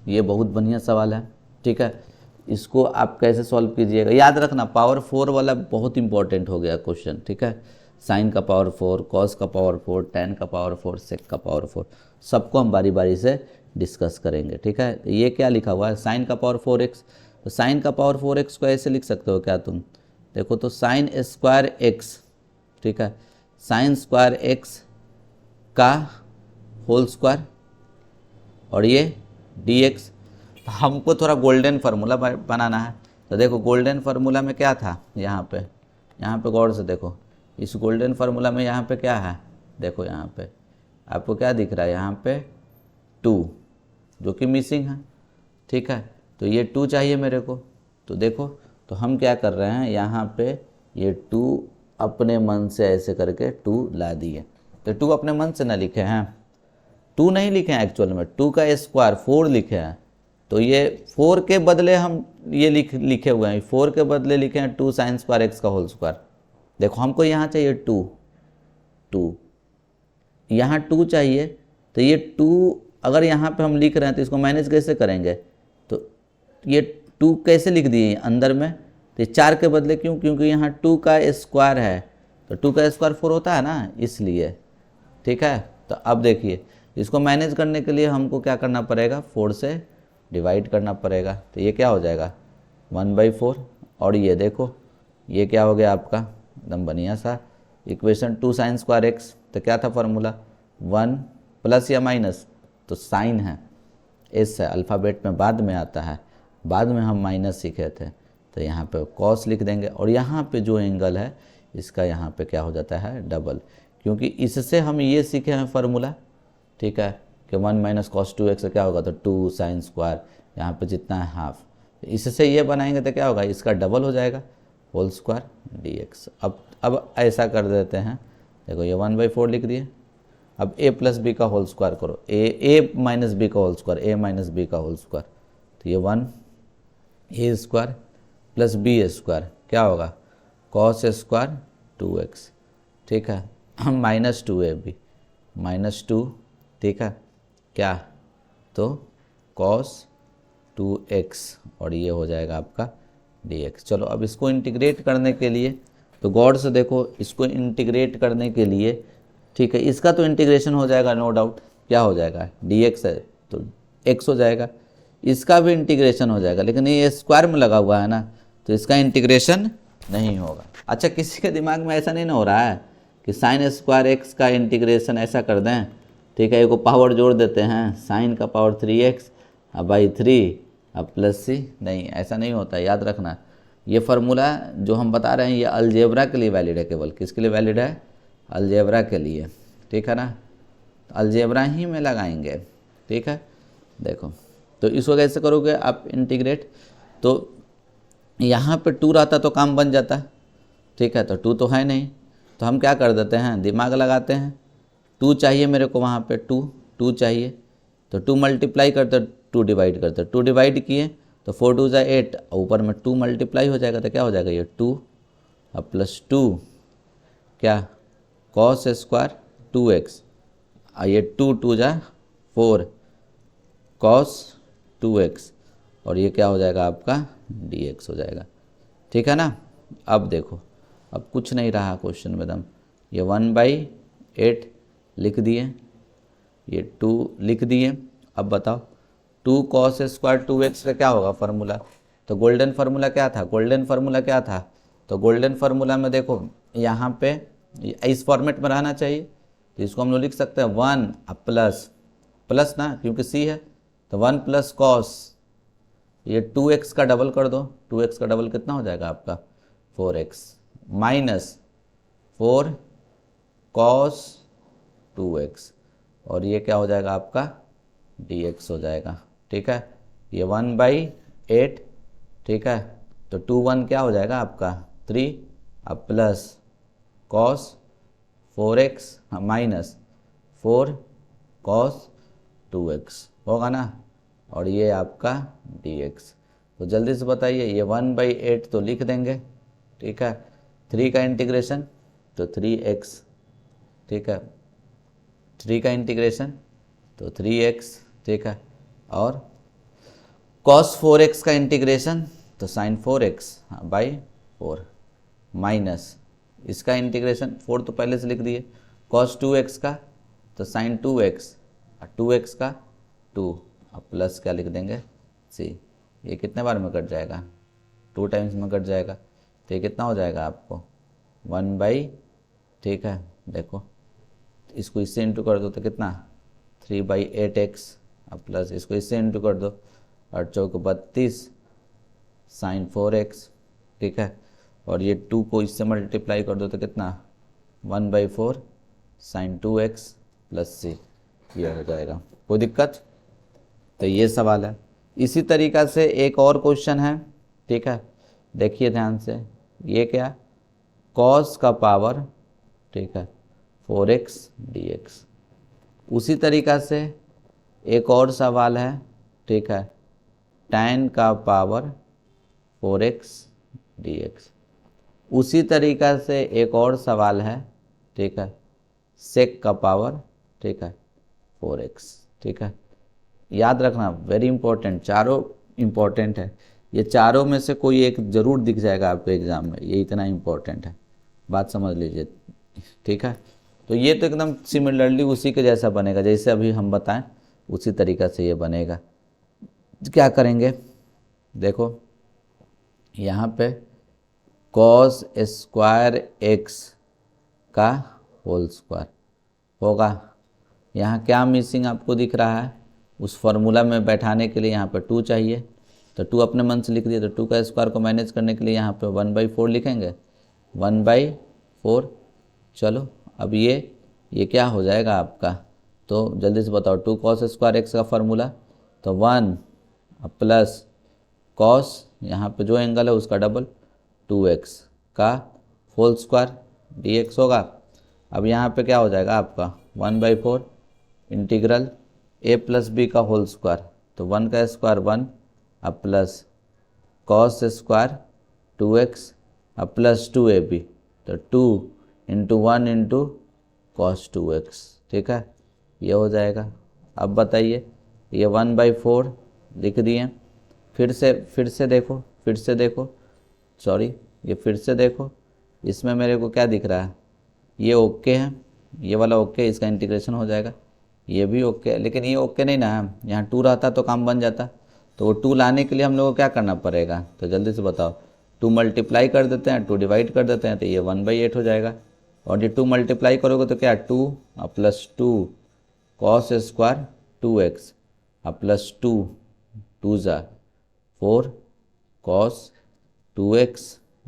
ये बहुत बढ़िया सवाल है, ठीक है। इसको आप कैसे सॉल्व कीजिएगा, याद रखना पावर 4 वाला बहुत इंपॉर्टेंट हो गया क्वेश्चन, ठीक है। साइन का पावर 4, कॉस का पावर 4, टेन का पावर 4, सेक का पावर 4, सबको हम बारी बारी से डिस्कस करेंगे, ठीक है। तो ये क्या लिखा हुआ है, साइन का पावर 4x, तो साइन का पावर 4x को ऐसे लिख सकते हो क्या तुम, देखो तो साइन स्क्वायर एक्स, ठीक है, साइन स्क्वायर एक्स का होल स्क्वायर, और ये dx। तो हमको थोड़ा गोल्डन फार्मूला बनाना है, तो देखो गोल्डन फार्मूला में क्या था, यहाँ पे गौर से देखो, इस गोल्डन फार्मूला में यहाँ पे क्या है, देखो यहाँ पे आपको क्या दिख रहा है, यहाँ पे 2 जो कि मिसिंग है, ठीक है। तो ये 2 चाहिए मेरे को, तो देखो, तो हम क्या कर रहे हैं, यहाँ पे ये 2 अपने मन से ऐसे करके 2 ला दिए, तो 2 अपने मन से ना लिखे हैं, 2 नहीं लिखे हैं एक्चुअल में, 2 का स्क्वायर 4 लिखे हैं, तो ये 4 के बदले हम ये लिखे हुए हैं, 4 के बदले लिखे हैं 2 साइन स्क्वायर एक्स का होल स्क्वायर। देखो हमको यहाँ चाहिए 2 यहाँ 2 चाहिए, तो ये 2 अगर यहाँ पे हम लिख रहे हैं तो इसको मैनेज कैसे करेंगे, तो ये 2 कैसे लिख दिए अंदर में, तो 4 के बदले क्यों, क्योंकि यहाँ 2 का स्क्वायर है, तो 2 का स्क्वायर 4 होता है ना, इसलिए, ठीक है। तो अब देखिए इसको मैनेज करने के लिए हमको क्या करना पड़ेगा, 4 से डिवाइड करना पड़ेगा, तो ये क्या हो जाएगा 1/4, और ये देखो ये क्या हो गया आपका एकदम बढ़िया सा इक्वेशन 2 साइन स्क्वायर एक्स। तो क्या था फॉर्मूला 1 प्लस या माइनस, तो साइन है, एस है, अल्फ़ाबेट में बाद में आता है, बाद में हम माइनस सीखे थे, तो यहाँ पे कॉस लिख देंगे। और यहाँ पे जो एंगल है इसका यहाँ पे क्या हो जाता है डबल, क्योंकि इससे हम ये सीखे हैं फार्मूला, ठीक है, कि 1 माइनस कॉस 2x क्या होगा, तो 2 साइन स्क्वायर, यहाँ पे जितना है हाफ, इससे ये बनाएंगे तो क्या होगा, इसका डबल हो जाएगा होल स्क्वायर dx। अब ऐसा कर देते हैं, देखो ये 1/4 लिख दिए। अब a प्लस बी का होल स्क्वायर करो, a माइनस बी का whole square, a minus B का होल स्क्वायर, तो ये 1 a square plus B square क्या होगा कॉस स्क्वायर 2x, ठीक है, माइनस 2ab माइनस 2, ठीक है, क्या तो कॉस 2x, और ये हो जाएगा आपका dx। चलो अब इसको इंटीग्रेट करने के लिए तो गौर से देखो, इसको इंटीग्रेट करने के लिए, ठीक है, इसका तो इंटीग्रेशन हो जाएगा नो डाउट, क्या हो जाएगा dx है तो x हो जाएगा, इसका भी इंटीग्रेशन हो जाएगा, लेकिन ये स्क्वायर में लगा हुआ है ना, तो इसका इंटीग्रेशन नहीं होगा। अच्छा, किसी के दिमाग में ऐसा नहीं ना हो रहा है कि साइन स्क्वायर एक्स का इंटीग्रेशन ऐसा कर दें, ठीक है, एक को पावर जोड़ देते हैं, साइन का पावर 3x अब बाई 3 अब प्लस c, नहीं ऐसा नहीं होता है, याद रखना। ये फार्मूला जो हम बता रहे हैं ये अलजेब्रा के लिए वैलिड है, केवल किसके लिए वैलिड है, अलजेब्रा के लिए, ठीक है ना, अलजेब्रा ही में लगाएंगे, ठीक है। देखो तो इसको कैसे करोगे आप इंटीग्रेट, तो यहाँ पे 2 रहता तो काम बन जाता, ठीक है, तो 2 तो है नहीं, तो हम क्या कर देते हैं, दिमाग लगाते हैं, 2 चाहिए मेरे को, वहाँ पे 2 चाहिए, तो 2 मल्टीप्लाई करते, 2 डिवाइड करते, 2 डिवाइड किए तो 4 2 = 8, ऊपर में 2 मल्टीप्लाई हो जाएगा, तो क्या हो जाएगा ये 2 अब प्लस 2 क्या कॉस स्क्वायर 2x, ये 2 2 = 4 कॉस 2x, और ये क्या हो जाएगा आपका dx हो जाएगा, ठीक है ना। अब देखो अब कुछ नहीं रहा क्वेश्चन में दम, ये 1/8 लिख दिए, ये 2 लिख दिए। अब बताओ 2 cos स्क्वायर 2x का क्या होगा फार्मूला, तो गोल्डन फार्मूला क्या था, गोल्डन फार्मूला क्या था, तो गोल्डन फार्मूला में देखो यहाँ पे इस फॉर्मेट में रहना चाहिए, तो इसको हम लोग लिख सकते हैं 1 प्लस प्लस ना, क्योंकि c है, तो 1 प्लस कॉस, ये 2x का डबल कर दो, 2x का डबल कितना हो जाएगा आपका 4x, माइनस 4 कॉस 2x, और ये क्या हो जाएगा आपका dx हो जाएगा, ठीक है, ये 1/8, ठीक है, तो 2 1 क्या हो जाएगा आपका 3, अब plus cos 4x minus 4 cos 2x होगा ना, और ये आपका dx। तो जल्दी से बताइए, ये 1/8 तो लिख देंगे, ठीक है, 3 का इंटीग्रेशन तो 3x, ठीक है, 3 का इंटीग्रेशन तो 3x, ठीक है, और cos 4x का इंटीग्रेशन तो sin 4x बाई 4, माइनस इसका इंटीग्रेशन 4 तो पहले से लिख दिए, cos 2x का तो sin 2x, और 2x का 2, अब प्लस क्या लिख देंगे c, ये कितने बार में कट जाएगा 2 टाइम्स में कट जाएगा, तो ये कितना हो जाएगा आपको 1/, ठीक है, देखो इसको इससे इंटू कर दो तो कितना 3/8x, अब प्लस इसको इससे इंटू कर दो, 8 चौक 32 साइन 4x, ठीक है, और ये 2 को इससे मल्टीप्लाई कर दो तो कितना 1/4 साइन 2x प्लस c, ये हो जाएगा। कोई दिक्कत, तो ये सवाल है। इसी तरीक़ा से एक और क्वेश्चन है, ठीक है, देखिए ध्यान से, ये क्या कॉस का पावर, ठीक है, 4x dx। उसी तरीक़ा से एक और सवाल है, ठीक है, tan का पावर 4x dx। उसी तरीक़ा से एक और सवाल है, ठीक है, सेक का पावर, ठीक है, 4x, ठीक है, याद रखना वेरी इंपॉर्टेंट, चारों इंपॉर्टेंट है, ये चारों में से कोई एक ज़रूर दिख जाएगा आपके एग्ज़ाम में, ये इतना इंपॉर्टेंट है, बात समझ लीजिए, ठीक है। तो ये तो एकदम सिमिलरली उसी के जैसा बनेगा, जैसे अभी हम बताएं उसी तरीक़ा से ये बनेगा। क्या करेंगे, देखो यहाँ पे कॉस स्क्वायर एक्स का होल स्क्वायर होगा। यहाँ क्या मिसिंग आपको दिख रहा है? उस फॉर्मूला में बैठाने के लिए यहाँ पे 2 चाहिए, तो 2 अपने मन से लिख दिए। तो 2 का स्क्वायर को मैनेज करने के लिए यहाँ पे 1/4 लिखेंगे, 1/4। चलो अब ये क्या हो जाएगा आपका, तो जल्दी से बताओ। 2 cos स्क्वायर एक्स का फार्मूला, तो 1 प्लस कॉस, यहाँ पे जो एंगल है उसका डबल, 2x का होल स्क्वायर dx होगा। अब यहाँ पे क्या हो जाएगा आपका 1/4 इंटीग्रल a प्लस बी का होल स्क्वायर, तो 1 का स्क्वायर 1 अब प्लस कॉस स्क्वायर 2x अब प्लस 2ab, तो 2 इंटू 1 इंटू कॉस 2x। ठीक है, ये हो जाएगा। अब बताइए, ये 1/4 लिख दिए। फिर से देखो, सॉरी, ये फिर से देखो, इसमें मेरे को क्या दिख रहा है, ये ओके है, ये वाला ओके, इसका इंटीग्रेशन हो जाएगा। ये भी ओके है, लेकिन ये ओके नहीं ना है, यहाँ 2 रहता तो काम बन जाता। तो वो 2 लाने के लिए हम लोग को क्या करना पड़ेगा, तो जल्दी से बताओ। 2 मल्टीप्लाई कर देते हैं, 2 डिवाइड कर देते हैं, तो ये 1/8 हो जाएगा। और ये 2 मल्टीप्लाई करोगे तो क्या 2 प्लस 2 कॉस स्क्वायर 2x अब प्लस 2 2 ज़ा 4 कॉस 2x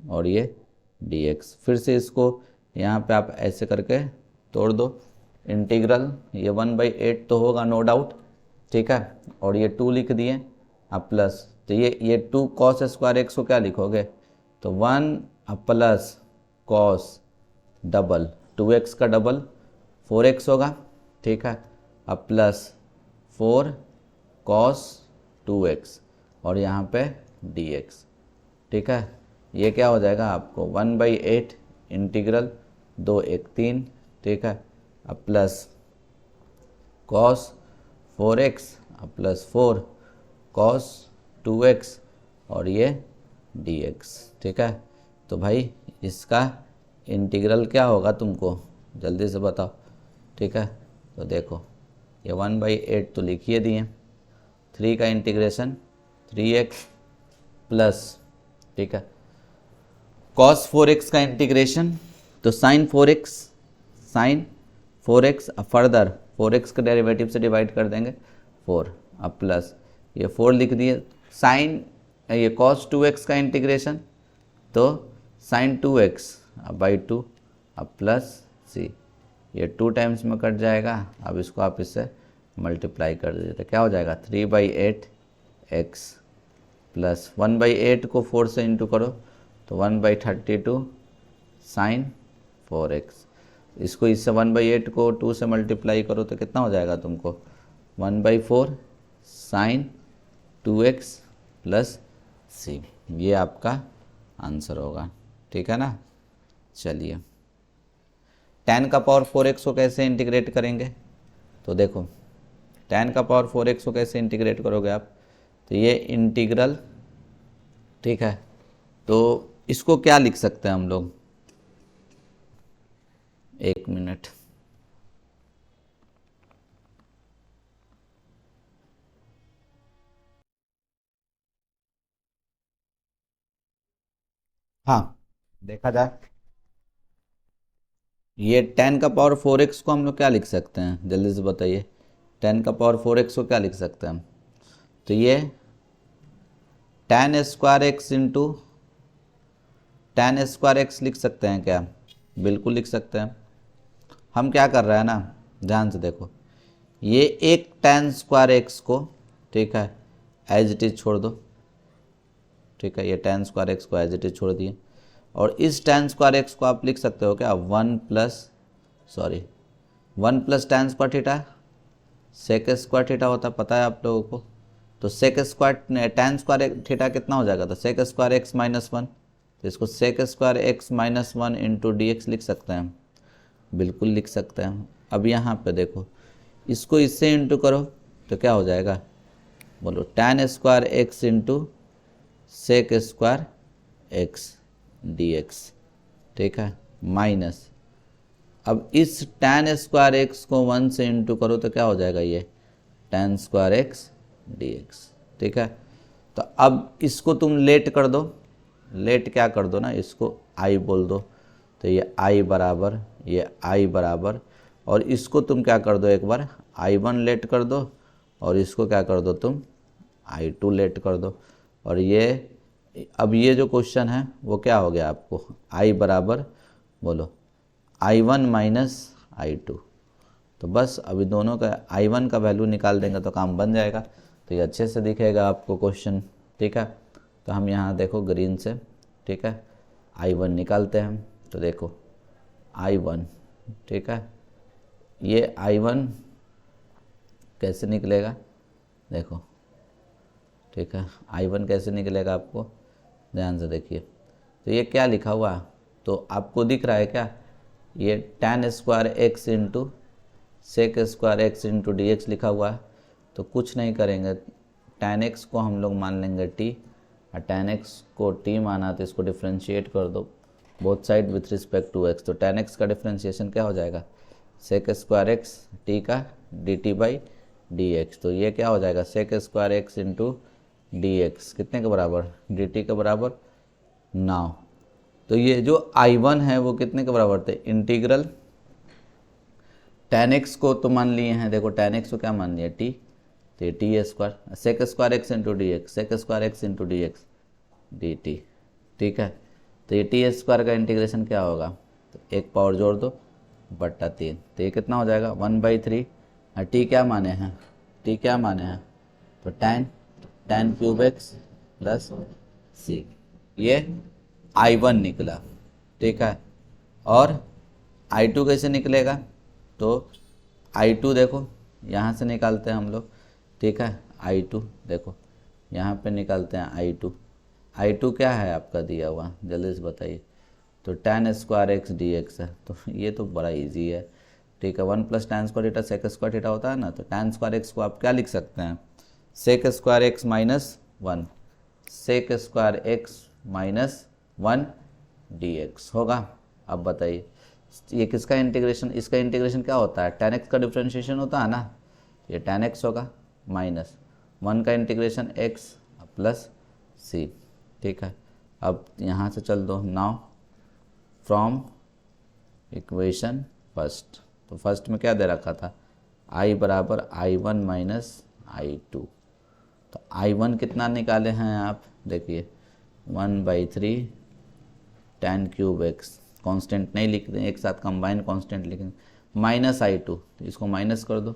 और ये dx। फिर से इसको यहाँ पे आप ऐसे करके तोड़ दो, इंटीग्रल ये 1/8 तो होगा नो डाउट। ठीक है, और ये 2 लिख दिए अब प्लस, तो ये 2 कॉस स्क्वायर एक्स को क्या लिखोगे, तो 1 अब प्लस कॉस डबल 2x का डबल 4x होगा। ठीक है, अब प्लस 4 कॉस 2x और यहाँ पे dx। ठीक है, ये क्या हो जाएगा आपको 1/8 इंटीग्रल 2 1 3। ठीक है, अब प्लस कॉस 4x अब प्लस 4 कॉस 2x और ये dx। ठीक है, तो भाई इसका इंटीग्रल क्या होगा तुमको जल्दी से बताओ। ठीक है, तो देखो ये 1/8 तो लिखिए दिए, 3 का इंटीग्रेशन 3x प्लस, ठीक है, cos 4x का इंटीग्रेशन, तो sin 4x अब फर्दर 4x का डेरिवेटिव से डिवाइड कर देंगे 4 अब प्लस ये 4 लिख दिए। sin ये cos 2x का इंटीग्रेशन, तो sin 2x अब बाई 2 अब प्लस c, ये 2 टाइम्स में कट जाएगा। अब इसको आप इससे मल्टीप्लाई कर दीजिए, तो क्या हो जाएगा 3/8x प्लस 1/8 को 4 से इंटू करो तो 1/32 sin 4x। इसको इससे 1/8 को 2 से मल्टीप्लाई करो तो कितना हो जाएगा तुमको 1/4 sin 2x प्लस c। ये आपका आंसर होगा। ठीक है ना। चलिए, tan का पावर 4x को कैसे इंटीग्रेट करेंगे, तो देखो tan का पावर 4x को कैसे इंटीग्रेट करोगे आप, तो ये इंटीग्रल, ठीक है, तो इसको क्या लिख सकते हैं हम लोग, 1 मिनट, हाँ देखा जाए, ये tan का पावर 4x को हम लोग क्या लिख सकते हैं जल्दी से बताइए। tan का पावर 4x को क्या लिख सकते हैं हम, तो ये tan square X into tan square x लिख सकते हैं क्या, बिल्कुल लिख सकते हैं। हम क्या कर रहे हैं ना, ध्यान से देखो, ये एक tan स्क्वायर एक्स को, ठीक है, एज इट इज छोड़ दो। ठीक है, ये tan स्क्वायर एक्स को एज इट इज छोड़ दिए, और इस tan स्क्वायर एक्स को आप लिख सकते हो क्या 1 plus tan square theta, sec square theta होता है, पता है आप लोगों को। तो sec square tan square theta कितना हो जाएगा, तो सेक स्क्वायर एक्स माइनस 1, तो इसको sec square X minus 1 into D X लिख सकते हैं, बिल्कुल लिख सकते हैं। अब यहाँ पे देखो, इसको इससे इंटू करो तो क्या हो जाएगा, बोलो tan square X into sec square X D X. ठीक है, माइनस, अब इस tan स्क्वायर एक्स को 1 से इंटू करो तो क्या हो जाएगा, ये tan square X D X. ठीक है, तो अब इसको तुम लेट कर दो, लेट क्या कर दो ना, इसको आई बोल दो, तो ये आई बराबर, ये आई बराबर, और इसको तुम क्या कर दो, एक बार I1 लेट कर दो, और इसको क्या कर दो तुम I2 लेट कर दो। और ये अब ये जो क्वेश्चन है वो क्या हो गया आपको, I बराबर बोलो I1 माइनस I2। तो बस अभी दोनों का I1 का वैल्यू निकाल देंगे तो काम बन जाएगा। तो ये अच्छे से दिखेगा आपको क्वेश्चन, ठीक है। तो हम यहाँ देखो ग्रीन से, ठीक है, I1 निकालते हैं। तो देखो I1, ठीक है, ये I1 कैसे निकलेगा, देखो, ठीक है, I1 कैसे निकलेगा आपको ध्यान से देखिए। तो ये क्या लिखा हुआ है, तो आपको दिख रहा है क्या, ये tan square X into sec square X into D X लिखा हुआ है। तो कुछ नहीं करेंगे, tan x को हम लोग मान लेंगे t, और tan x को t माना तो इसको डिफ्रेंशिएट कर दो both side with respect to x। तो tan x का डिफ्रेंशिएशन क्या हो जाएगा, सेक स्क्वायर एक्स t का dt बाई डी एक्स। तो ये क्या हो जाएगा, sec square X into D X कितने के बराबर, डी टी के बराबर 9। तो ये जो I1 है वो कितने के बराबर थे, इंटीग्रल tan x को तो मान लिए हैं, देखो tan x को क्या मान लिया t, तो ये T square sec square X into D X, sec square X into D X D T, ठीक है। तो ये टी स्क्वायर का इंटीग्रेशन क्या होगा, तो एक पावर जोड़ दो बट्टा 3, तो ये कितना हो जाएगा 1/3। और टी क्या माने हैं, टी क्या माने हैं, तो tan cube x plus C, ये I1 निकला, ठीक है। और I2 कैसे निकलेगा, तो I2 देखो यहाँ से निकालते हैं हम लोग, ठीक है। I2 देखो यहाँ पे निकालते हैं I2 क्या है आपका दिया हुआ, जल्दी से बताइए। तो tan square X D x है, तो ये तो बड़ा इजी है, ठीक है। 1 + tan square theta sec square theta होता है ना, तो tan स्क्वायर एक्स को आप क्या लिख सकते हैं, sec square X minus 1, sec square X minus 1 D X होगा। अब बताइए ये किसका इंटीग्रेशन, इसका इंटीग्रेशन क्या होता है, tan x का डिफ्रेंशिएशन होता है ना, ये tan x होगा माइनस 1 का इंटीग्रेशन x प्लस c, ठीक है। अब यहाँ से चल दो, नाउ फ्रॉम इक्वेशन फर्स्ट, तो फर्स्ट में क्या दे रखा था, I बराबर I1 माइनस I2। तो I1 कितना निकाले हैं आप, देखिए 1/3 tan क्यूब एक्स, कांस्टेंट नहीं लिख दें, एक साथ कंबाइन कांस्टेंट लिखें, माइनस I2, तो इसको माइनस कर दो,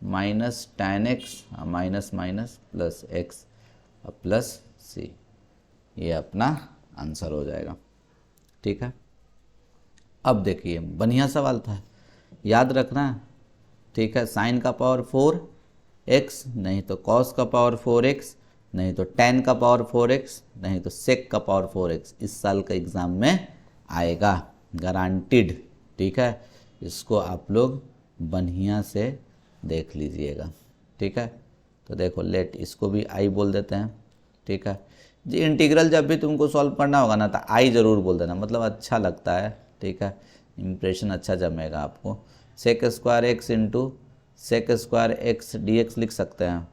minus tan x minus minus plus X plus C, ये अपना आंसर हो जाएगा, ठीक है। अब देखिए बढ़िया सवाल था, याद रखना, ठीक है। साइन का पावर 4x, नहीं तो कॉस का पावर 4x, नहीं तो tan का पावर 4x, नहीं तो सेक का पावर 4x इस साल का एग्ज़ाम में आएगा, गारंटीड, ठीक है। इसको आप लोग बढ़िया से देख लीजिएगा, ठीक है। तो देखो लेट इसको भी आई बोल देते हैं, ठीक है जी। इंटीग्रल जब भी तुमको सॉल्व करना होगा ना तो आई ज़रूर बोल देना, मतलब अच्छा लगता है, ठीक है, इम्प्रेशन अच्छा जमेगा आपको। Sec square X into sec square X D X लिख सकते हैं।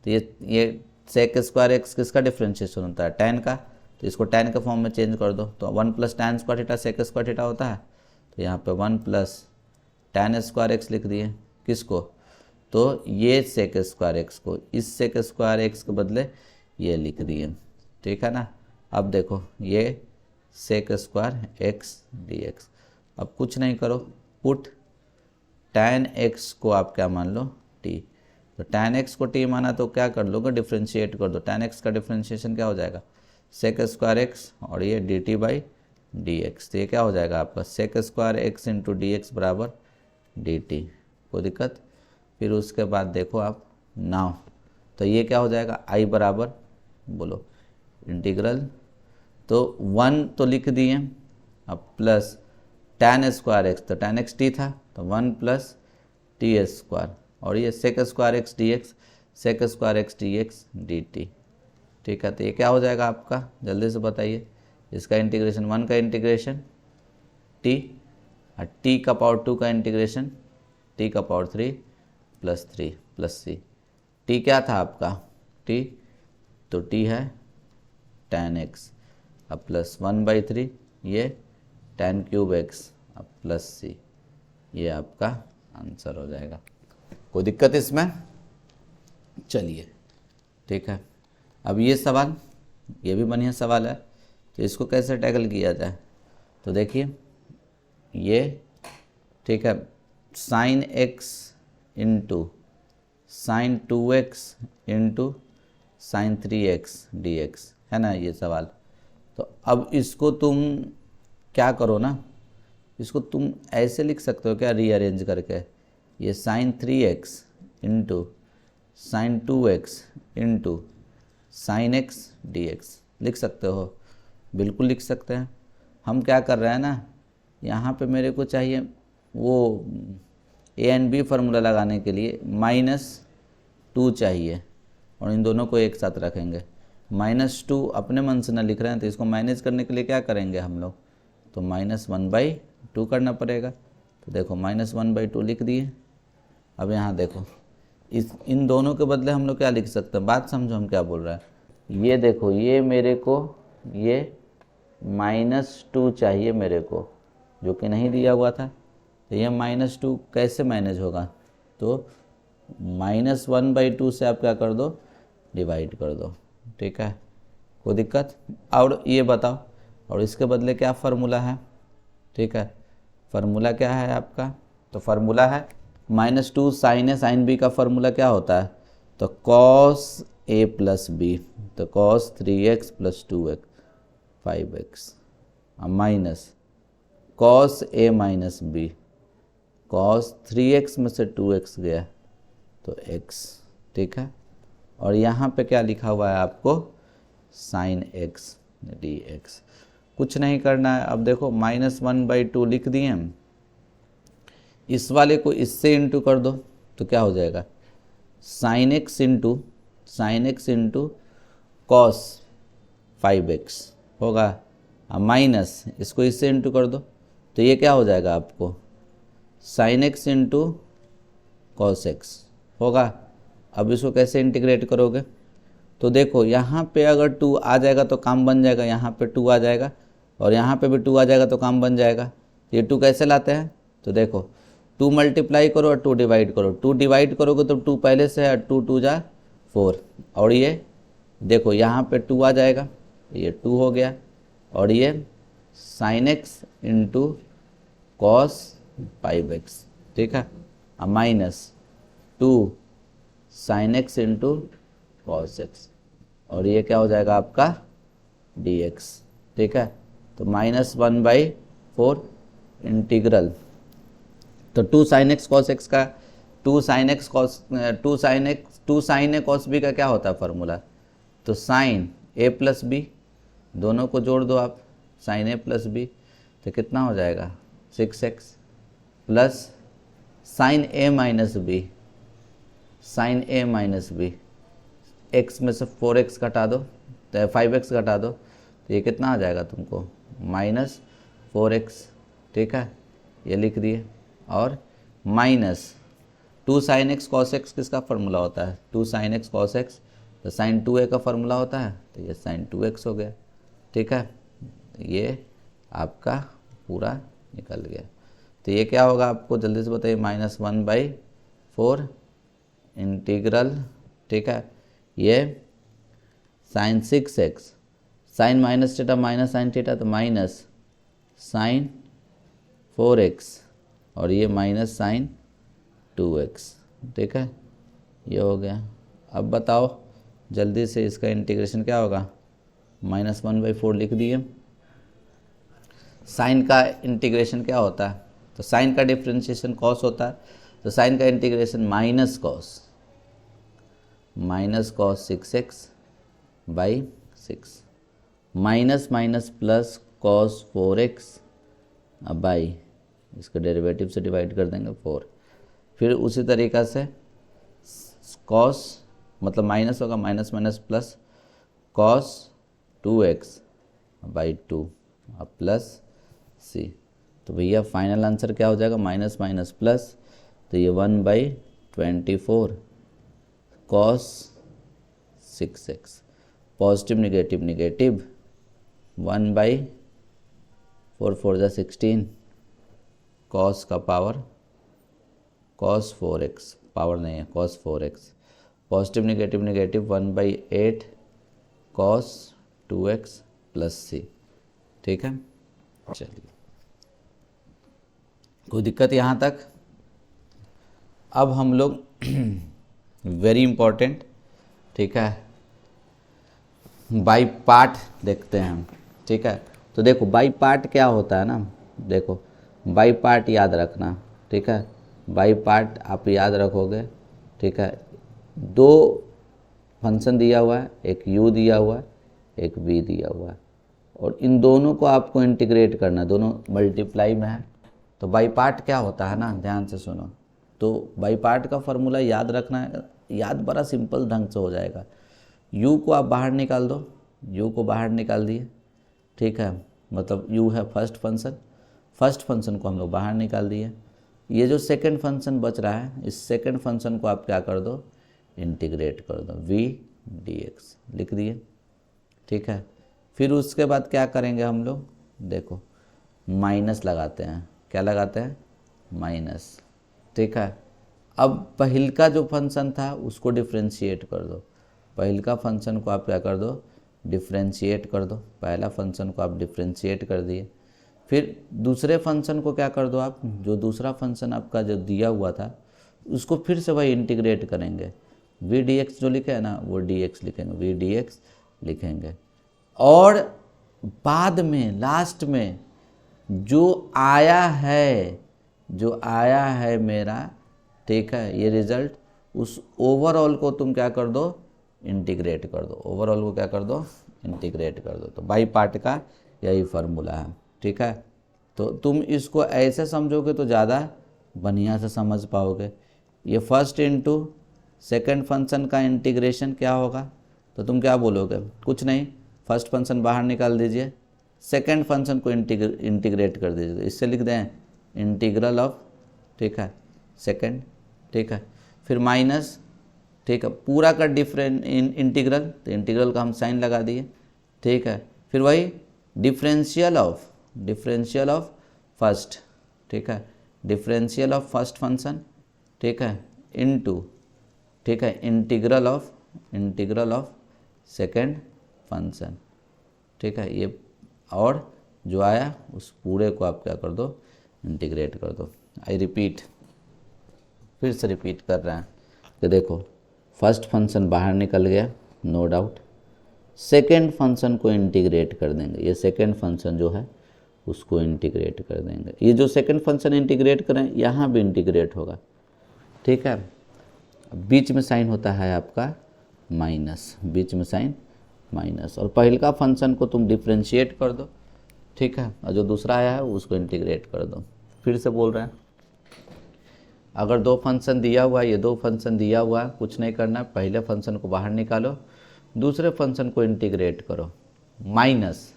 तो ये सेक स्क्वायर एक्स किसका डिफ्रेंशिएशन होता है, tan का, तो इसको tan के फॉर्म में चेंज कर दो, तो 1 + tan square theta sec square theta होता है। तो यहाँ पे 1 + tan स्क्वायर एक्स लिख दिए, किसको, तो ये सेक स्क्वायर एक्स को इस सेक स्क्वायर एक्स के बदले ये लिख दिए, ठीक है ना। अब देखो ये sec square X D X, अब कुछ नहीं करो, पुट tan x को आप क्या मान लो t, तो tan x को t माना तो क्या कर लोगे, डिफ्रेंशिएट कर दो, tan x का डिफ्रेंशिएशन क्या हो जाएगा, सेक स्क्वायर एक्स और ये dt बाई डी एक्स। तो ये क्या हो जाएगा आपका sec square X into D X बराबर डी टी, कोई दिक्कत। फिर उसके बाद देखो आप नाउ, तो ये क्या हो जाएगा, आई बराबर बोलो इंटीग्रल, तो 1 तो लिख दिए, अब प्लस tan स्क्वायर एक्स, तो tan x t था, तो 1 + t स्क्वायर, और ये sec square X D X, sec square X D X D T, ठीक है। तो ये क्या हो जाएगा आपका, जल्दी से बताइए, इसका इंटीग्रेशन 1 का इंटीग्रेशन t, और t का पावर 2 का इंटीग्रेशन t का पावर 3 + 3 + c। t क्या था आपका, t, तो t है tan x, अब प्लस 1/3, ये tan क्यूब x अब प्लस c, ये आपका आंसर हो जाएगा। कोई दिक्कत इसमें? चलिए ठीक है। अब ये सवाल, ये भी बढ़िया सवाल है, तो इसको कैसे टैकल किया जाए? तो देखिए ये ठीक है, sine x into sine 2x into sine 3x dx है ना ये सवाल। तो अब इसको तुम क्या करो ना, इसको तुम ऐसे लिख सकते हो क्या, रीअरेंज करके, ये sine 3x into sine 2x into sine x dx लिख सकते हो, बिल्कुल लिख सकते हैं। हम क्या कर रहे हैं ना, यहाँ पे मेरे को चाहिए वो a एंड b फार्मूला लगाने के लिए -2 चाहिए, और इन दोनों को एक साथ रखेंगे। -2 अपने मन से ना लिख रहे हैं, तो इसको माइनस करने के लिए क्या करेंगे हम लोग, तो -1/2 करना पड़ेगा। तो देखो -1/2 लिख दिए। अब यहाँ देखो इन दोनों के बदले हम लोग क्या लिख सकते हैं, बात समझो हम क्या बोल रहे हैं। ये देखो, ये मेरे को ये -2 चाहिए मेरे को, जो कि नहीं दिया हुआ था। तो ये -2 कैसे मैनेज होगा, तो -1/2 से आप क्या कर दो, डिवाइड कर दो, ठीक है, कोई दिक्कत? और ये बताओ, और इसके बदले क्या फार्मूला है, ठीक है, फार्मूला क्या है आपका, तो फार्मूला है -2 साइन ए साइन बी का फार्मूला क्या होता है, तो cos a प्लस बी, तो cos 3x plus 2x 5x minus cos a minus B, cos 3x में से 2x गया तो x, ठीक है। और यहाँ पे क्या लिखा हुआ है आपको, साइन x dx। कुछ नहीं करना है। अब देखो -1/2 लिख दिए हम, इस वाले को इससे इंटू कर दो तो क्या हो जाएगा, sign x into cos 5x होगा, माइनस इसको इससे इंटू कर दो तो ये क्या हो जाएगा आपको, sine x into cos x होगा। अब इसको कैसे इंटीग्रेट करोगे, तो देखो यहाँ पे अगर 2 आ जाएगा तो काम बन जाएगा, यहाँ पे 2 आ जाएगा और यहाँ पे भी 2 आ जाएगा तो काम बन जाएगा। ये 2 कैसे लाते हैं, तो देखो 2 मल्टीप्लाई करो और 2 डिवाइड करो, 2 डिवाइड करोगे तो 2 पहले से है, 2 2 जा 4, और ये देखो यहाँ पे 2 आ जाएगा, ये 2 हो गया, और ये sign x into cos 5x, ठीक है, minus 2 sine x into cos x, और ये क्या हो जाएगा आपका dx, ठीक है। तो -1/4 इंटीग्रल, तो 2 साइन x कॉस x का 2 साइन a कॉस b का क्या होता है फार्मूला, तो साइन a प्लस बी, दोनों को जोड़ दो आप, साइन a प्लस बी, तो कितना हो जाएगा 6x plus sine a minus B, sine a minus B, x में से 4x घटा दो तो 5x घटा दो, तो ये कितना आ जाएगा तुमको -4x, ठीक है, ये लिख दिए। और -2 साइन x कॉस x किसका फार्मूला होता है, 2 साइन x कॉस x, तो साइन 2a का फार्मूला होता है, तो ये साइन 2x हो गया, ठीक है, ये आपका पूरा निकल गया। तो ये क्या होगा आपको जल्दी से बताइए, -1/4 इंटीग्रल, ठीक है, ये sine 6x, sine minus theta minus sine theta, तो माइनस साइन 4x, और ये माइनस साइन 2x, ठीक है, ये हो गया। अब बताओ जल्दी से इसका इंटीग्रेशन क्या होगा, -1/4 लिख दिए। साइन का इंटीग्रेशन क्या होता है, तो साइन का डिफ्रेंशिएशन कॉस होता है, तो साइन का integration minus cos 6x/6, minus minus plus cos 4x by, इसके डेरिवेटिव से डिवाइड कर देंगे 4, फिर उसी तरीक़ा से कॉस मतलब माइनस होगा, minus minus plus cos 2x/2 plus c, तो भैया फाइनल आंसर क्या हो जाएगा, माइनस माइनस प्लस, तो ये 1/24 cos 6x, positive negative negative 1/4 4 जा 16 cos का पावर cos 4x, पावर नहीं है cos 4x, positive negative negative 1/8 cos 2x plus c। ठीक है, चलिए कोई दिक्कत यहाँ तक? अब हम लोग वेरी इम्पोर्टेंट, ठीक है, बाई पार्ट देखते हैं हम। ठीक है, तो देखो बाई पार्ट क्या होता है ना, देखो बाई पार्ट याद रखना। ठीक है, बाई पार्ट आप याद रखोगे। ठीक है, दो फंक्शन दिया हुआ है, एक u दिया हुआ है, एक v दिया हुआ है, और इन दोनों को आपको इंटीग्रेट करना है, दोनों मल्टीप्लाई में है। तो बाई पार्ट क्या होता है ना, ध्यान से सुनो। तो बाई पार्ट का फॉर्मूला याद रखना है, याद बड़ा सिंपल ढंग से हो जाएगा। u को आप बाहर निकाल दो, u को बाहर निकाल दिए। ठीक है, मतलब u है फर्स्ट फंक्शन को हम लोग बाहर निकाल दिए। ये जो सेकंड फंक्शन बच रहा है, इस सेकंड फंक्शन को आप क्या कर दो, इंटीग्रेट कर दो, v dx लिख दिए। ठीक है, फिर उसके बाद क्या करेंगे हम लोग, देखो माइनस लगाते हैं। क्या लगाते हैं, माइनस। ठीक है, अब पहिल का जो फंक्शन था उसको डिफ्रेंशिएट कर दो, पहिल का फंक्शन को आप क्या कर दो, डिफ्रेंशिएट कर दो। पहला फंक्शन को आप डिफ्रेंशिएट कर दिए। फिर दूसरे फंक्शन को क्या कर दो आप, जो दूसरा फंक्शन आपका जो दिया हुआ था उसको फिर से वही इंटीग्रेट करेंगे। v dx जो लिखे है ना, वो dx लिखेंगे, v dx लिखेंगे। और बाद में लास्ट में जो आया है मेरा, ठीक है, ये रिजल्ट, उस ओवरऑल को तुम क्या कर दो, इंटीग्रेट कर दो। ओवरऑल को क्या कर दो, इंटीग्रेट कर दो। तो बाई पार्ट का यही फार्मूला है। ठीक है, तो तुम इसको ऐसे समझोगे तो ज़्यादा बढ़िया से समझ पाओगे। ये फर्स्ट इनटू सेकंड फंक्शन का इंटीग्रेशन क्या होगा, तो तुम क्या बोलोगे, कुछ नहीं, फर्स्ट फंक्शन बाहर निकाल दीजिए, सेकंड फंक्शन को इंटीग्रेट कर दीजिए। इससे लिख दें इंटीग्रल ऑफ, ठीक है, सेकंड। ठीक है, फिर माइनस, ठीक है, पूरा का इंटीग्रल, तो इंटीग्रल का हम साइन लगा दिए। ठीक है, फिर वही डिफरेंशियल ऑफ फर्स्ट, ठीक है, डिफरेंशियल ऑफ फर्स्ट फंक्शन, ठीक है, इनटू, ठीक है, इंटीग्रल ऑफ सेकंड फंक्शन। ठीक है, ये और जो आया उस पूरे को आप क्या कर दो, इंटीग्रेट कर दो। आई रिपीट, फिर से रिपीट कर रहे हैं कि देखो फर्स्ट फंक्शन बाहर निकल गया, नो डाउट, सेकंड फंक्शन को इंटीग्रेट कर देंगे। ये सेकंड फंक्शन जो है उसको इंटीग्रेट कर देंगे। ये जो सेकंड फंक्शन इंटीग्रेट करें, यहाँ भी इंटीग्रेट होगा। ठीक है, बीच में साइन होता है आपका माइनस, बीच में साइन माइनस, और पहले का फंक्शन को तुम डिफ्रेंशिएट कर दो। ठीक है, और जो दूसरा आया है उसको इंटीग्रेट कर दो। फिर से बोल रहे हैं, अगर दो फंक्शन दिया हुआ है, ये दो फंक्शन दिया हुआ है, कुछ नहीं करना, पहले फंक्शन को बाहर निकालो, दूसरे फंक्शन को इंटीग्रेट करो, माइनस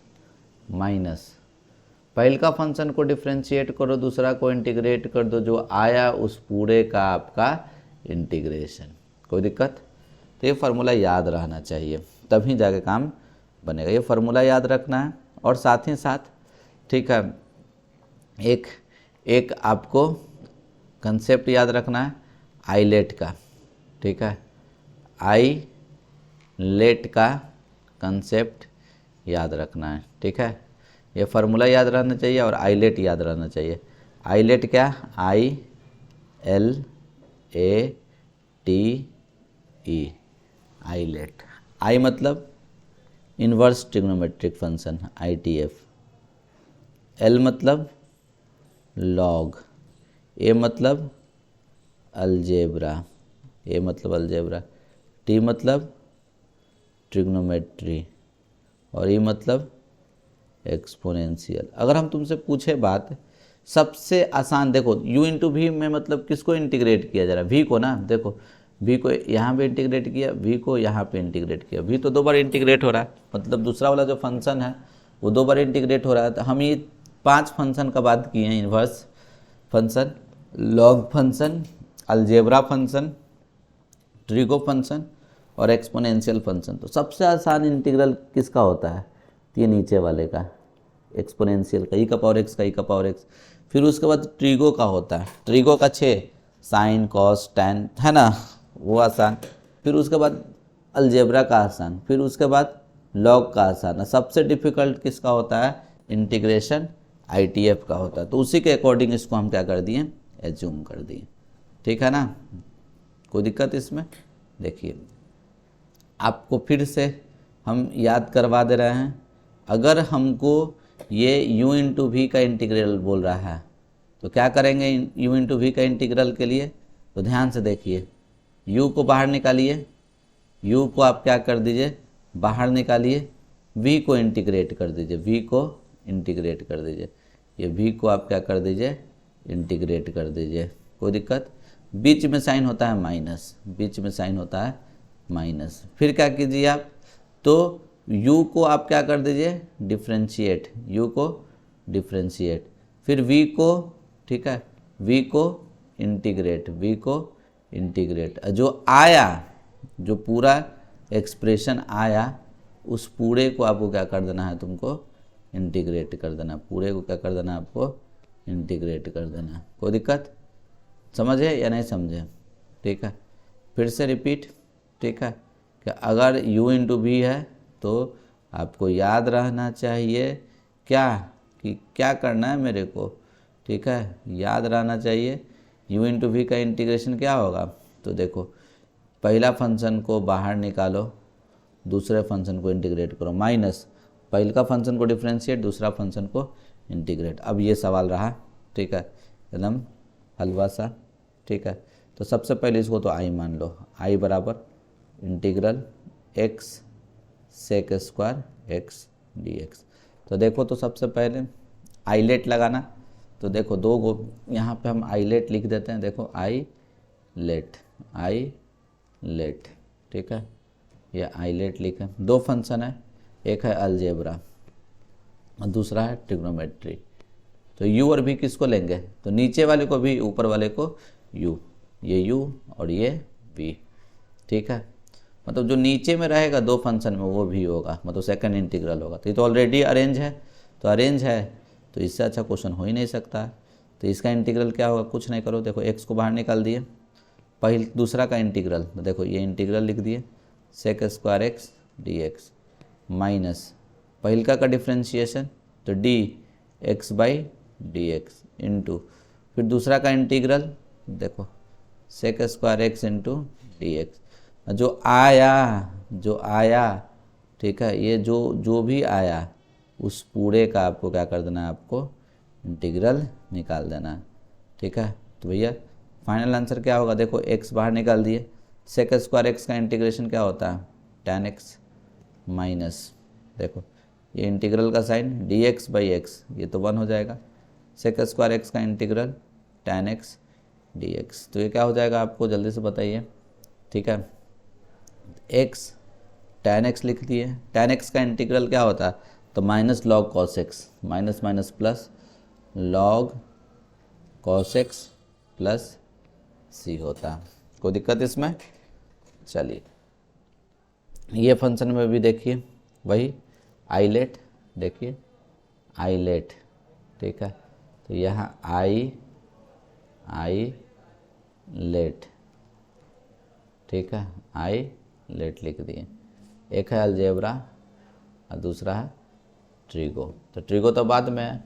पहले का फंक्शन को डिफ्रेंशिएट करो, दूसरा को इंटीग्रेट कर दो, जो आया उस पूरे का आपका इंटीग्रेशन। कोई दिक्कत? तो ये फार्मूला याद रहना चाहिए, तभी जाके काम बनेगा। ये फार्मूला याद रखना है, और साथ ही साथ, ठीक है, एक आपको कंसेप्ट याद रखना है आईलेट का। ठीक है, आईलेट का कंसेप्ट याद रखना है। ठीक है, ये फार्मूला याद रहना चाहिए और आईलेट याद रहना चाहिए। आईलेट क्या, ILATE, आईलेट। आई मतलब inverse trigonometric function, ITF। L मतलब लॉग, ए मतलब अलजेब्रा, टी मतलब ट्रिग्नोमेट्री, और ई मतलब एक्सपोनेंशियल। अगर हम तुमसे पूछे बात, सबसे आसान देखो u इंटू वी में मतलब किसको इंटीग्रेट किया जा रहा है, v को ना। देखो v को यहाँ पे इंटीग्रेट किया, v को यहाँ पे इंटीग्रेट किया, v तो दो बार इंटीग्रेट हो रहा है, मतलब दूसरा वाला जो फंक्शन है वो दो बार इंटीग्रेट हो रहा है। तो हम ये 5 फंक्शन का बात किए हैं, inverse function, log function, algebra function, trigo function और एक्सपोनेंशियल फंक्शन। तो सबसे आसान इंटीग्रल किसका होता है, ये नीचे वाले का एक्सपोनेंशियल का, ई का पावर एक्स का, ई का पावर एक्स। फिर उसके बाद ट्रिगो का होता है, ट्रिगो का 6, साइन कॉस टैन, है ना, वो आसान। फिर उसके बाद अलजेब्रा का आसान, फिर उसके बाद लॉग का आसान। सबसे डिफिकल्ट किसका होता है? इंटीग्रेशन आईटीएफ का होता है। तो उसी के अकॉर्डिंग इसको हम क्या कर दिए? एज्यूम कर दिए। ठीक है ना, कोई दिक्कत इसमें? देखिए आपको फिर से हम याद करवा दे रहे हैं। अगर हमको ये u इंटू वी का इंटीग्रल बोल रहा है तो क्या करेंगे u इंटू वी का इंटीग्रल के लिए? तो ध्यान से देखिए, u को बाहर निकालिए, u को आप क्या कर दीजिए? बाहर निकालिए, v को इंटीग्रेट कर दीजिए, v को इंटीग्रेट कर दीजिए, ये v को आप क्या कर दीजिए? इंटीग्रेट कर दीजिए। कोई दिक्कत? बीच में साइन होता है माइनस, बीच में साइन होता है माइनस। फिर क्या कीजिए आप? तो u को आप क्या कर दीजिए? डिफ्रेंशिएट, u को डिफ्रेंशिएट, फिर v को, ठीक है, v को इंटीग्रेट, v को इंटीग्रेट। जो आया, जो पूरा एक्सप्रेशन आया, उस पूरे को आपको क्या कर देना है? तुमको इंटीग्रेट कर देना, पूरे को क्या कर देना है? आपको इंटीग्रेट कर देना। कोई दिक्कत? समझे या नहीं समझे? ठीक है, फिर से रिपीट। ठीक है, कि अगर u इंटू वी है तो आपको याद रहना चाहिए क्या, कि क्या करना है मेरे को। ठीक है, याद रहना चाहिए u इंटू वी का इंटीग्रेशन क्या होगा। तो देखो, पहला फंक्शन को बाहर निकालो, दूसरे फंक्शन को इंटीग्रेट करो, माइनस पहले का फंक्शन को डिफ्रेंशिएट, दूसरा फंक्शन को इंटीग्रेट। अब ये सवाल रहा, ठीक है, एकदम हलवा सा। ठीक है, तो सबसे पहले इसको तो आई मान लो, आई बराबर integral x sec square X D X. तो देखो, तो सबसे पहले आईलेट लगाना। तो देखो दो गो यहाँ पे हम आईलेट लिख देते हैं। देखो आई लेट, आई लेट, ठीक है, ये आईलेट लिखे। दो फंक्शन है, एक है अलजेब्रा और दूसरा है ट्रिग्नोमेट्री। तो u और v किसको लेंगे? तो नीचे वाले को v, ऊपर वाले को u, ये u और ये v। ठीक है, मतलब जो नीचे में रहेगा दो फंक्शन में वो भी होगा, मतलब सेकंड इंटीग्रल होगा। तो ये तो ऑलरेडी अरेंज है, तो अरेंज है तो इससे अच्छा क्वेश्चन हो ही नहीं सकता। तो इसका इंटीग्रल क्या होगा? कुछ नहीं करो, देखो x को बाहर निकाल दिए, पहले दूसरा का इंटीग्रल, तो देखो ये इंटीग्रल लिख दिए sec square X D X, minus पहलका का डिफ्रेंशिएशन तो D X by D X, into फिर दूसरा का इंटीग्रल, देखो sec square X into D X. जो आया, ठीक है, ये जो भी आया उस पूरे का आपको क्या कर देना है? आपको इंटीग्रल निकाल देना है। ठीक है, तो भैया फाइनल आंसर क्या होगा? देखो x बाहर निकाल दिए, सेक स्क्वायर एक्स का इंटीग्रेशन क्या होता है? tan x, माइनस देखो ये इंटीग्रल का sine D X by X, ये तो 1 हो जाएगा, सेक स्क्वायर एक्स का integral tan x D X. तो ये क्या हो जाएगा? आपको जल्दी से बताइए। ठीक है, x tan x लिख दिए, tan x का इंटीग्रल क्या होता है? तो minus log cos X, minus minus plus log cos X plus C होता है। कोई दिक्कत इसमें? चलिए ये फंक्शन में भी देखिए वही आईलेट, देखिए आईलेट, ठीक है, तो यहाँ आई लेट, ठीक है, आई लेट लिख दिए। एक है अलजेब्रा और दूसरा है ट्रिगो। तो ट्रिगो तो बाद में है,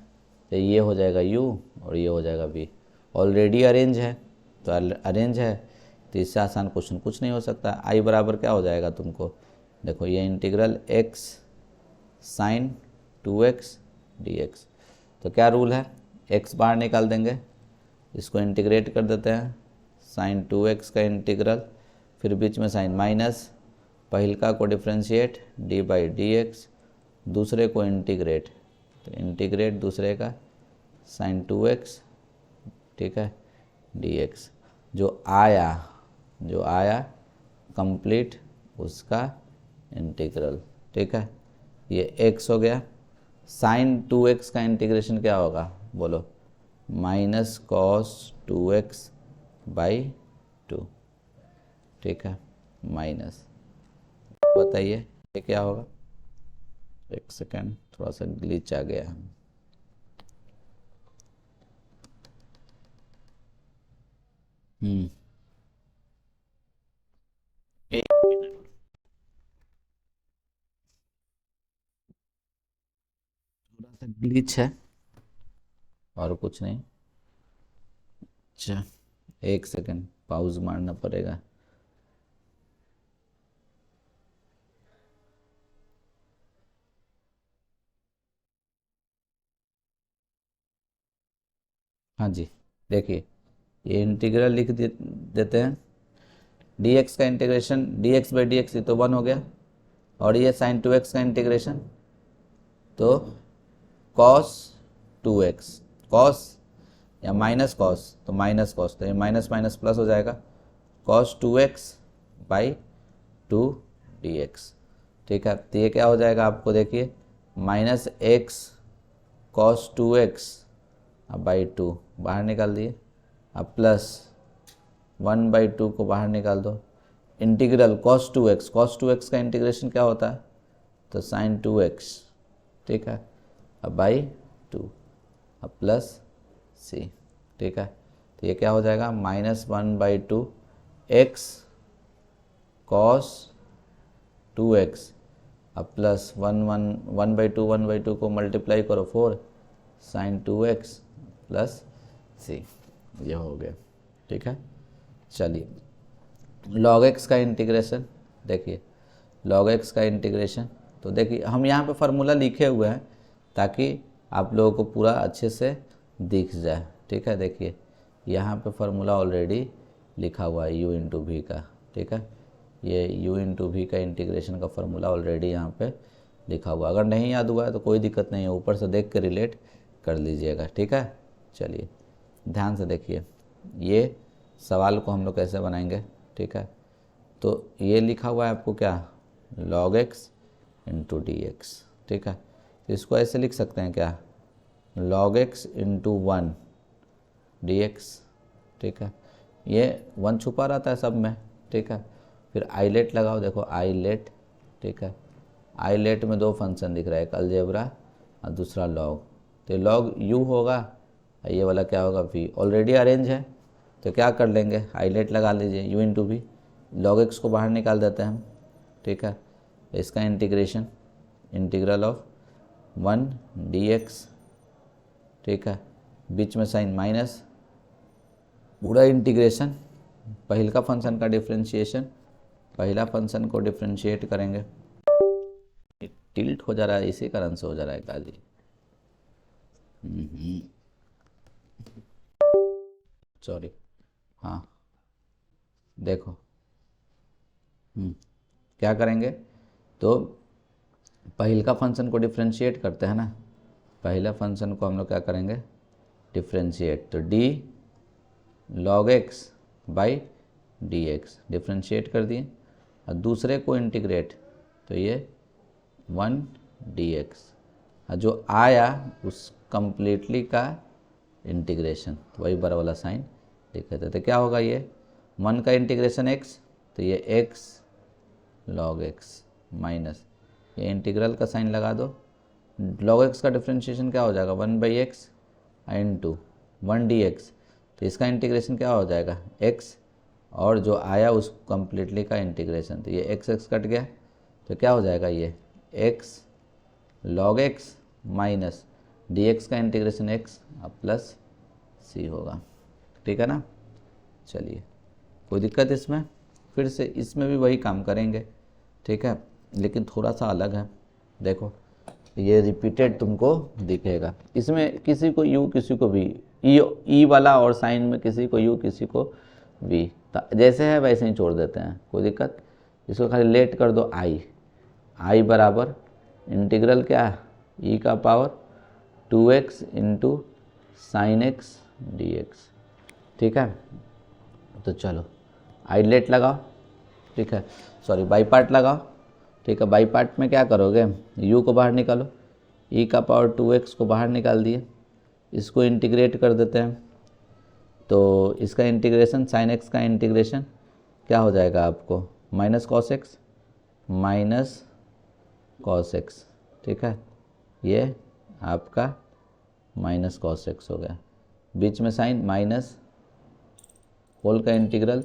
तो ये हो जाएगा u और ये हो जाएगा v। ऑलरेडी अरेंज है, तो अरेंज है तो इससे आसान क्वेश्चन कुछ नहीं हो सकता। आई बराबर क्या हो जाएगा तुमको? देखो ये integral x sign 2x dx। तो क्या रूल है? x बाहर निकाल देंगे, इसको इंटीग्रेट कर देते हैं, साइन 2x का इंटीग्रल, फिर बीच में साइन माइनस, पहलका को differentiate D by D x, दूसरे को इंटीग्रेट, तो इंटीग्रेट दूसरे का साइन 2x, ठीक है, dx। जो आया कंप्लीट उसका इंटीग्रल। ठीक है, ये x हो गया, साइन 2x का इंटीग्रेशन क्या होगा? बोलो, माइनस कॉस 2x बाई 2, ठीक है, माइनस, बताइए ये क्या होगा? एक सेकेंड, थोड़ा सा ग्लिच आ गया है। एक मिनट, थोड़ा सा ग्लिच है और कुछ नहीं। अच्छा, एक सेकेंड पॉज मारना पड़ेगा। हाँ जी, देखिए ये इंटीग्रल लिख देते हैं। dx का integration dx by D x, ये तो 1 हो गया। और ये साइन 2x का इंटीग्रेशन, तो cos 2x, cos या माइनस कॉस, तो माइनस कॉस, तो ये माइनस माइनस प्लस हो जाएगा, cos 2x बाई 2 dx। ठीक है, तो ये क्या हो जाएगा आपको देखिए, माइनस एक्स कॉस 2x अब बाई 2 बाहर निकाल दिए, अब प्लस 1/2 को बाहर निकाल दो। Integral cos 2x, cos 2x का इंटीग्रेशन क्या होता है, तो साइन 2x। ठीक है, अब बाई 2, अब प्लस सी। ठीक है, तो ये क्या हो जाएगा, -1/2 x cos 2x, अब प्लस 1/2 को मल्टीप्लाई करो 4 साइन 2x प्लस सी, ये हो गया। ठीक है, चलिए log x का इंटीग्रेशन देखिए, log x का इंटीग्रेशन, तो देखिए हम यहाँ पे फार्मूला लिखे हुए हैं ताकि आप लोगों को पूरा अच्छे से दिख जाए। ठीक है, देखिए यहाँ पे फार्मूला ऑलरेडी लिखा हुआ है u इंटू वी का। ठीक है, ये u इंटू वी का इंटीग्रेशन का फार्मूला ऑलरेडी यहाँ पे लिखा हुआ, अगर नहीं याद हुआ है तो कोई दिक्कत नहीं है, ऊपर से देख के रिलेट कर लीजिएगा। ठीक है, चलिए ध्यान से देखिए, ये सवाल को हम लोग कैसे बनाएंगे। ठीक है, तो ये लिखा हुआ है आपको क्या, log x into D X. ठीक है, तो इसको ऐसे लिख सकते हैं क्या, log x into 1 D X. ठीक है, ये 1 छुपा रहता है सब में। ठीक है, फिर आईलेट लगाओ, देखो आईलेट। ठीक है, आईलेट में 2 फंक्शन दिख रहा है, एक अलजेब्रा और दूसरा लॉग, तो लॉग u होगा, ये वाला क्या होगा v, ऑलरेडी अरेंज है तो क्या कर लेंगे, आईलेट लगा लीजिए, u into V, log X को बाहर निकाल देते हैं हम। ठीक है, इसका इंटीग्रेशन, इंटीग्रल ऑफ 1 dx। ठीक है, बीच में साइन माइनस, पूरा इंटीग्रेशन, पहले का फंक्शन का डिफ्रेंशिएशन, पहला फंक्शन को डिफ्रेंशिएट करेंगे। टिल्ट हो जा रहा है, इसी कारण से हो जा रहा है काजी। सॉरी, हाँ देखो, क्या करेंगे, तो पहले का फंक्शन को डिफ्रेंशिएट करते हैं ना, पहला फंक्शन को हम लोग क्या करेंगे, डिफ्रेंशिएट, तो D log x by D x differentiate कर दिए, और दूसरे को इंटीग्रेट, तो ये 1 dx, और जो आया उस कंप्लीटली का इंटीग्रेशन, तो वही बड़ा वाला साइन लिखे थे, तो क्या होगा, ये 1 का इंटीग्रेशन x, तो ये x log x माइनस, ये इंटीग्रल का साइन लगा दो, log x का डिफ्रेंशिएशन क्या हो जाएगा, 1/x इंटू 1 dx, तो इसका इंटीग्रेशन क्या हो जाएगा, x, और जो आया उस कंप्लीटली का इंटीग्रेशन, तो ये x कट गया, तो क्या हो जाएगा, ये x log x minus dx का इंटीग्रेशन x अब प्लस c होगा। ठीक है ना, चलिए कोई दिक्कत इसमें, फिर से इसमें भी वही काम करेंगे। ठीक है, लेकिन थोड़ा सा अलग है, देखो ये रिपीटेड तुमको दिखेगा, इसमें किसी को u किसी को v, ई वाला और साइन में किसी को u किसी को v, जैसे है वैसे ही छोड़ देते हैं, कोई दिक्कत। इसको खाली लेट कर दो i बराबर इंटीग्रल क्या है, e का power 2x into sine x D X. ठीक है, तो चलो आइलेट लगाओ। ठीक है, सॉरी बाई पार्ट लगाओ। ठीक है, बाई पार्ट में क्या करोगे, u को बाहर निकालो, e का पावर 2x को बाहर निकाल दिए, इसको इंटीग्रेट कर देते हैं, तो इसका इंटीग्रेशन साइन एक्स का इंटीग्रेशन क्या हो जाएगा आपको, माइनस कॉस एक्स ठीक है, ये आपका माइनस कॉस एक्स हो गया, बीच में साइन माइनस होल का इंटीग्रल,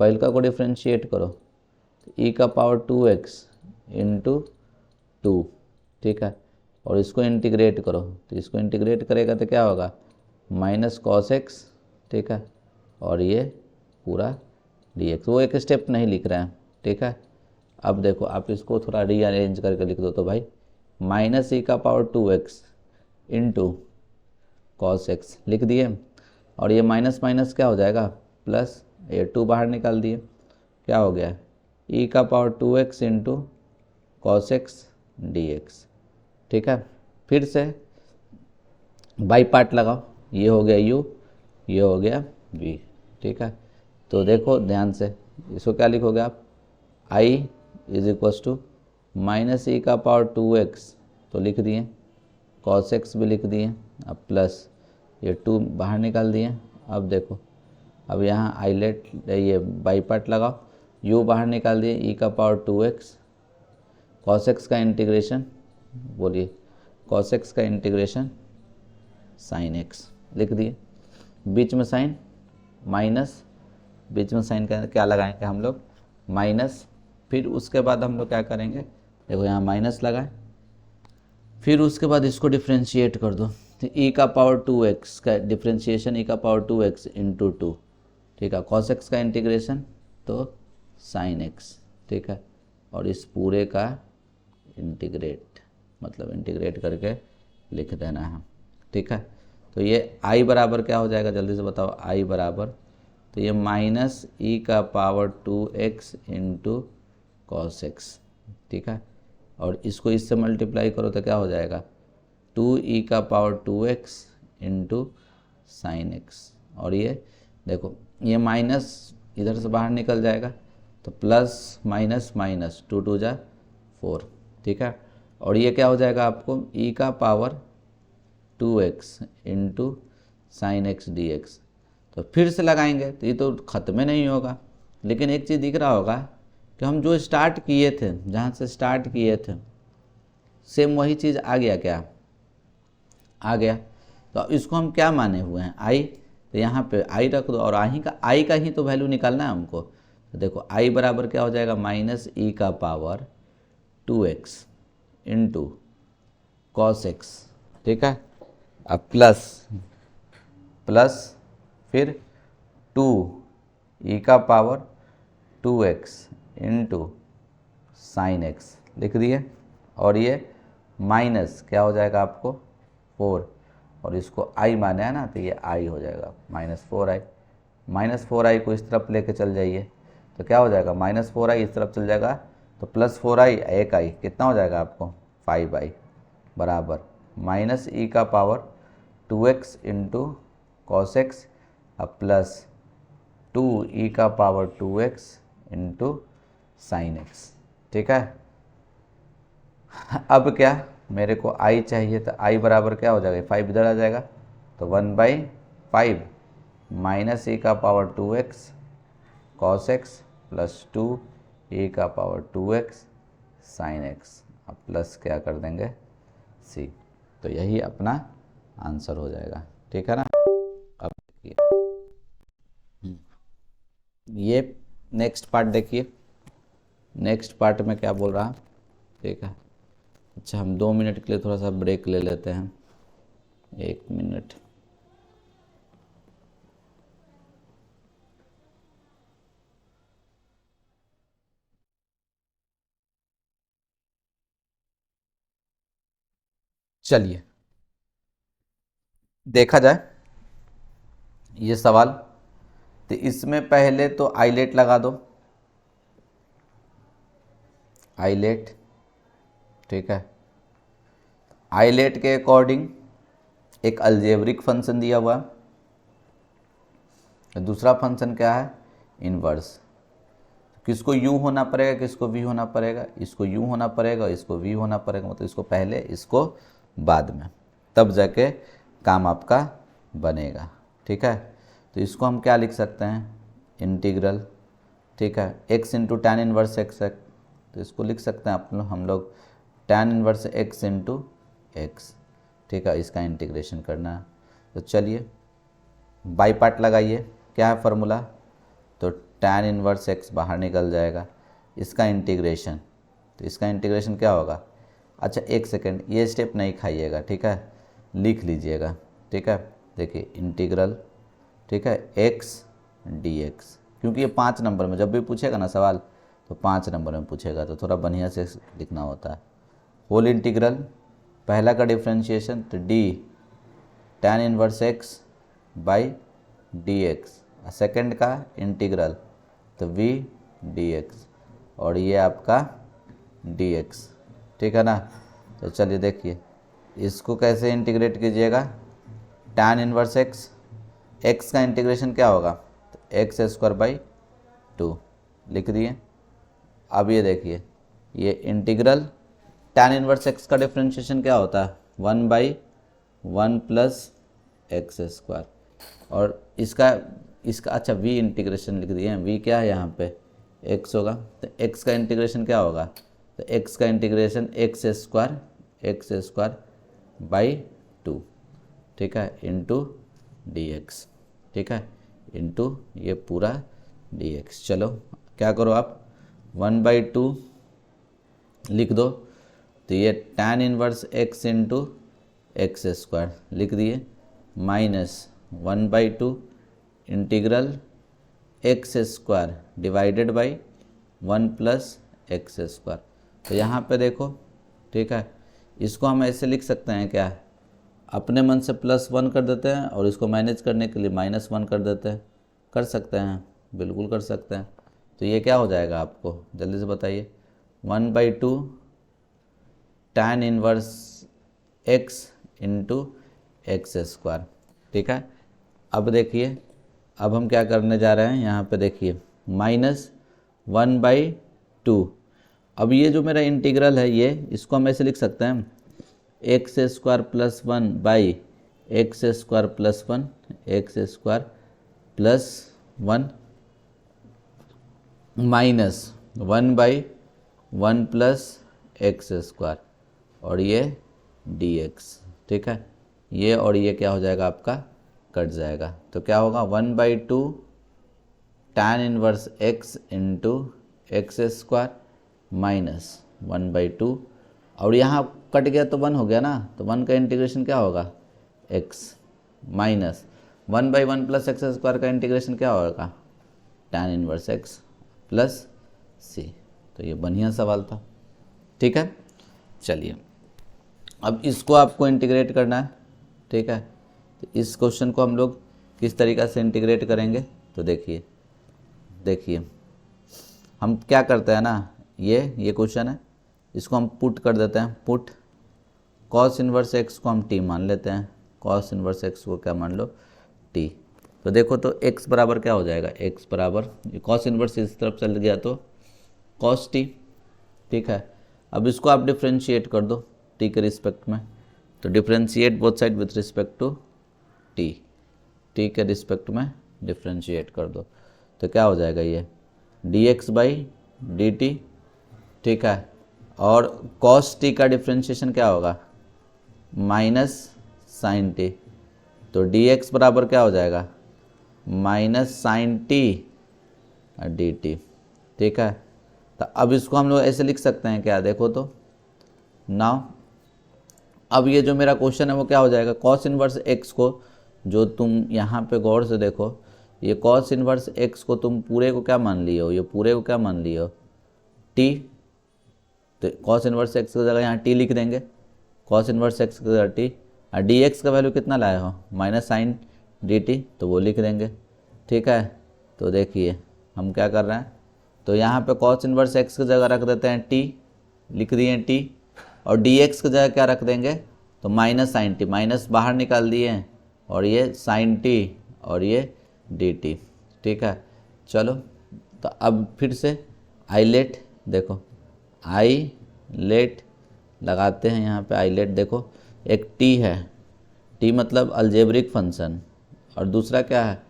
पहले का को डिफ्रेंशिएट करो तो ई का पावर 2x इंटू 2, ठीक है, और इसको इंटीग्रेट करो तो इसको इंटीग्रेट करेगा तो क्या होगा माइनस कॉस एक्स, ठीक है, और ये पूरा dx, वो एक स्टेप नहीं लिख रहे हैं, ठीक है। अब देखो आप इसको थोड़ा रीअरेंज करके लिख दो तो भाई माइनस ई का power 2x into cos x लिख दिए, और ये माइनस माइनस क्या हो जाएगा प्लस, ये 2 बाहर निकाल दिए, क्या हो गया ई का power 2x into cos x D X, ठीक है। फिर से बाई पार्ट लगाओ, ये हो गया u, ये हो गया v, ठीक है। तो देखो ध्यान से, इसको क्या लिखोगे आप, i is equals to minus E का पावर 2x तो लिख दिए, कॉस एक्स भी लिख दिए, अब प्लस ये 2 बाहर निकाल दिए। अब देखो, अब यहाँ आइलेट ये बाई पार्ट लगाओ, u बाहर निकाल दिए, ई का पावर 2x, कॉस एक्स का इंटीग्रेशन, बोलिए कॉस एक्स का इंटीग्रेशन साइन एक्स लिख दिए, बीच में साइन माइनस, बीच में साइन का क्या लगाएंगे हम लोग माइनस, फिर उसके बाद हम लोग क्या करेंगे, देखो यहाँ माइनस लगाए, फिर उसके बाद इसको डिफ्रेंशिएट कर दो तो ई का पावर 2x का डिफ्रेंशिएशन ई का पावर 2x इंटू 2, ठीक है, कॉस एक्स का इंटीग्रेशन तो साइन एक्स, ठीक है, और इस पूरे का इंटीग्रेट, मतलब इंटीग्रेट करके लिख देना है, ठीक है। तो ये i बराबर क्या हो जाएगा जल्दी से बताओ, i बराबर तो ये माइनस ई का power 2x into cos x, ठीक है, और इसको इससे मल्टीप्लाई करो तो क्या हो जाएगा 2e का power 2x into sine x, और ये देखो ये माइनस इधर से बाहर निकल जाएगा तो प्लस माइनस माइनस 2 2 जा 4, ठीक है, और ये क्या हो जाएगा आपको e का power 2x into sine x D X. तो फिर से लगाएंगे तो ये तो ख़त्म ही नहीं होगा, लेकिन एक चीज़ दिख रहा होगा कि हम जो स्टार्ट किए थे, जहाँ से स्टार्ट किए थे सेम वही चीज़ आ गया, क्या आ गया। तो इसको हम क्या माने हुए हैं i, तो यहाँ पे i रख दो, और i का ही तो वैल्यू निकालना है हमको। तो देखो i बराबर क्या हो जाएगा माइनस ई का power 2x into cos x, ठीक है, अब प्लस फिर 2e का power 2x into sine x लिख दिए, और ये माइनस क्या हो जाएगा आपको 4, और इसको i माने है ना तो ये i हो जाएगा माइनस 4i को इस तरफ लेके चल जाइए तो क्या हो जाएगा माइनस 4i इस तरफ चल जाएगा तो प्लस 4i, एक i कितना हो जाएगा आपको 5i बराबर माइनस ई का power 2x into cos x, अब प्लस 2e का power 2x into sine x, ठीक है। अब क्या मेरे को i चाहिए तो i बराबर क्या हो जाएगा 5 इधर आ जाएगा तो 1/5 माइनस ई का power 2x cos X plus 2e का पावर 2x साइन एक्स, अब प्लस क्या कर देंगे c, तो यही अपना आंसर हो जाएगा, ठीक है ना। अब देखिए ये नेक्स्ट पार्ट देखिए, नेक्स्ट पार्ट में क्या बोल रहा, ठीक है। अच्छा हम 2 मिनट के लिए थोड़ा सा ब्रेक ले लेते हैं, 1 मिनट। चलिए देखा जाए ये सवाल, तो इसमें पहले तो आइलेट लगा दो, आइलेट, ठीक है। आइलेट के अकॉर्डिंग एक अलजेब्रिक फंक्शन दिया हुआ, दूसरा फंक्शन क्या है इनवर्स, किसको u होना पड़ेगा किसको v होना पड़ेगा, इसको u होना पड़ेगा इसको v होना पड़ेगा, मतलब इसको पहले इसको बाद में, तब जाके काम आपका बनेगा, ठीक है। तो इसको हम क्या लिख सकते हैं इंटीग्रल, ठीक है, x into tan inverse x है, तो इसको लिख सकते हैं हम लोग tan inverse x into x, ठीक है, इसका इंटीग्रेशन करना है। तो चलिए बाई पार्ट लगाइए, क्या है फार्मूला, तो tan इनवर्स x बाहर निकल जाएगा, इसका इंटीग्रेशन, तो इसका इंटीग्रेशन क्या होगा, अच्छा एक सेकेंड ये स्टेप नहीं खाइएगा, ठीक है, लिख लीजिएगा, ठीक है, देखिए इंटीग्रल, ठीक है, x dx, क्योंकि ये 5 नंबर में जब भी पूछेगा ना सवाल तो 5 नंबर में पूछेगा, तो थोड़ा बढ़िया से लिखना होता है। होल इंटीग्रल, पहला का डिफ्रेंशिएशन तो d tan inverse x by dx, second का इंटीग्रल तो v dx, और ये आपका dx, ठीक है ना। तो चलिए देखिए इसको कैसे इंटीग्रेट कीजिएगा, tan इनवर्स x का इंटीग्रेशन क्या होगा, तो एक्स स्क्वायर बाई 2 लिख दिए। अब ये देखिए ये इंटीग्रल tan इनवर्स x का डिफ्रेंशिएशन क्या होता है, 1/1 प्लस एक्स स्क्वायर, और इसका अच्छा v इंटीग्रेशन लिख दिए, v क्या है यहाँ पे x होगा, तो x का इंटीग्रेशन क्या होगा, तो x का इंटीग्रेशन एक्स स्क्वायर बाई 2, ठीक है, इंटू dx, ठीक है, इंटू ये पूरा dx। चलो क्या करो आप 1/2 लिख दो, तो ये tan inverse x into x square लिख दिए, minus 1/2 integral x square divided by 1 plus x square. तो यहाँ पे देखो, ठीक है, इसको हम ऐसे लिख सकते हैं क्या, अपने मन से +1 कर देते हैं और इसको मैनेज करने के लिए -1 कर देते हैं, कर सकते हैं, बिल्कुल कर सकते हैं। तो ये क्या हो जाएगा आपको जल्दी से बताइए, 1/2 tan inverse x into x square, ठीक है। अब देखिए अब हम क्या करने जा रहे हैं, यहाँ पे देखिए -1/2, अब ये जो मेरा इंटीग्रल है ये इसको हम ऐसे लिख सकते हैं, x square plus 1 by x square plus 1 x square plus 1 minus 1/1 plus x square, और ये dx, ठीक है, ये और ये क्या हो जाएगा आपका कट जाएगा, तो क्या होगा 1/2 tan inverse x into x square minus 1/2, और यहाँ कट गया तो 1 हो गया ना, तो 1 का इंटीग्रेशन क्या होगा x, minus 1/1 plus x square का इंटीग्रेशन क्या होगा tan inverse x plus c। तो ये बढ़िया सवाल था, ठीक है। चलिए अब इसको आपको इंटीग्रेट करना है, ठीक है, तो इस क्वेश्चन को हम लोग किस तरीक़ा से इंटीग्रेट करेंगे, तो देखिए हम क्या करते हैं ना, ये क्वेश्चन है, इसको हम पुट कर देते हैं, पुट कॉस इनवर्स एक्स को हम t मान लेते हैं, कॉस इनवर्स एक्स को क्या मान लो t, तो देखो तो x बराबर क्या हो जाएगा, x बराबर कॉस इनवर्स इस तरफ चल गया तो कॉस t, ठीक है। अब इसको आप डिफ्रेंशिएट कर दो t के रिस्पेक्ट में, तो differentiate both side with respect to t के रिस्पेक्ट में डिफ्रेंशिएट कर दो, तो क्या हो जाएगा ये dx बाई dt, ठीक है, और cos t का डिफ्रेंशिएशन क्या होगा माइनस साइन t, तो dx बराबर क्या हो जाएगा माइनस साइन t dt, ठीक है। तो अब इसको हम लोग ऐसे लिख सकते हैं क्या, देखो तो नाउ अब ये जो मेरा क्वेश्चन है वो क्या हो जाएगा, कॉस इनवर्स x को जो तुम यहाँ पे गौर से देखो, ये कॉस इनवर्स x को तुम पूरे को क्या मान लिए हो, ये पूरे को क्या मान लिए हो t, तो कॉस इनवर्स x की जगह यहाँ t लिख देंगे, कॉस इनवर्स x की जगह t, और dx का वैल्यू कितना लाए हो माइनस साइन dt, तो वो लिख देंगे, ठीक है। तो देखिए हम क्या कर रहे हैं, तो यहाँ पे कॉस इनवर्स x की जगह रख देते हैं t, लिख दिए t, और dx की जगह क्या रख देंगे, तो माइनस साइन t, माइनस बाहर निकाल दिए, और ये साइन t और ये dt, ठीक है। चलो तो अब फिर से आइलेट, देखो आइलेट लगाते हैं, यहाँ पे आइलेट देखो, एक t है, t मतलब अलजेब्रिक फंक्शन, और दूसरा क्या है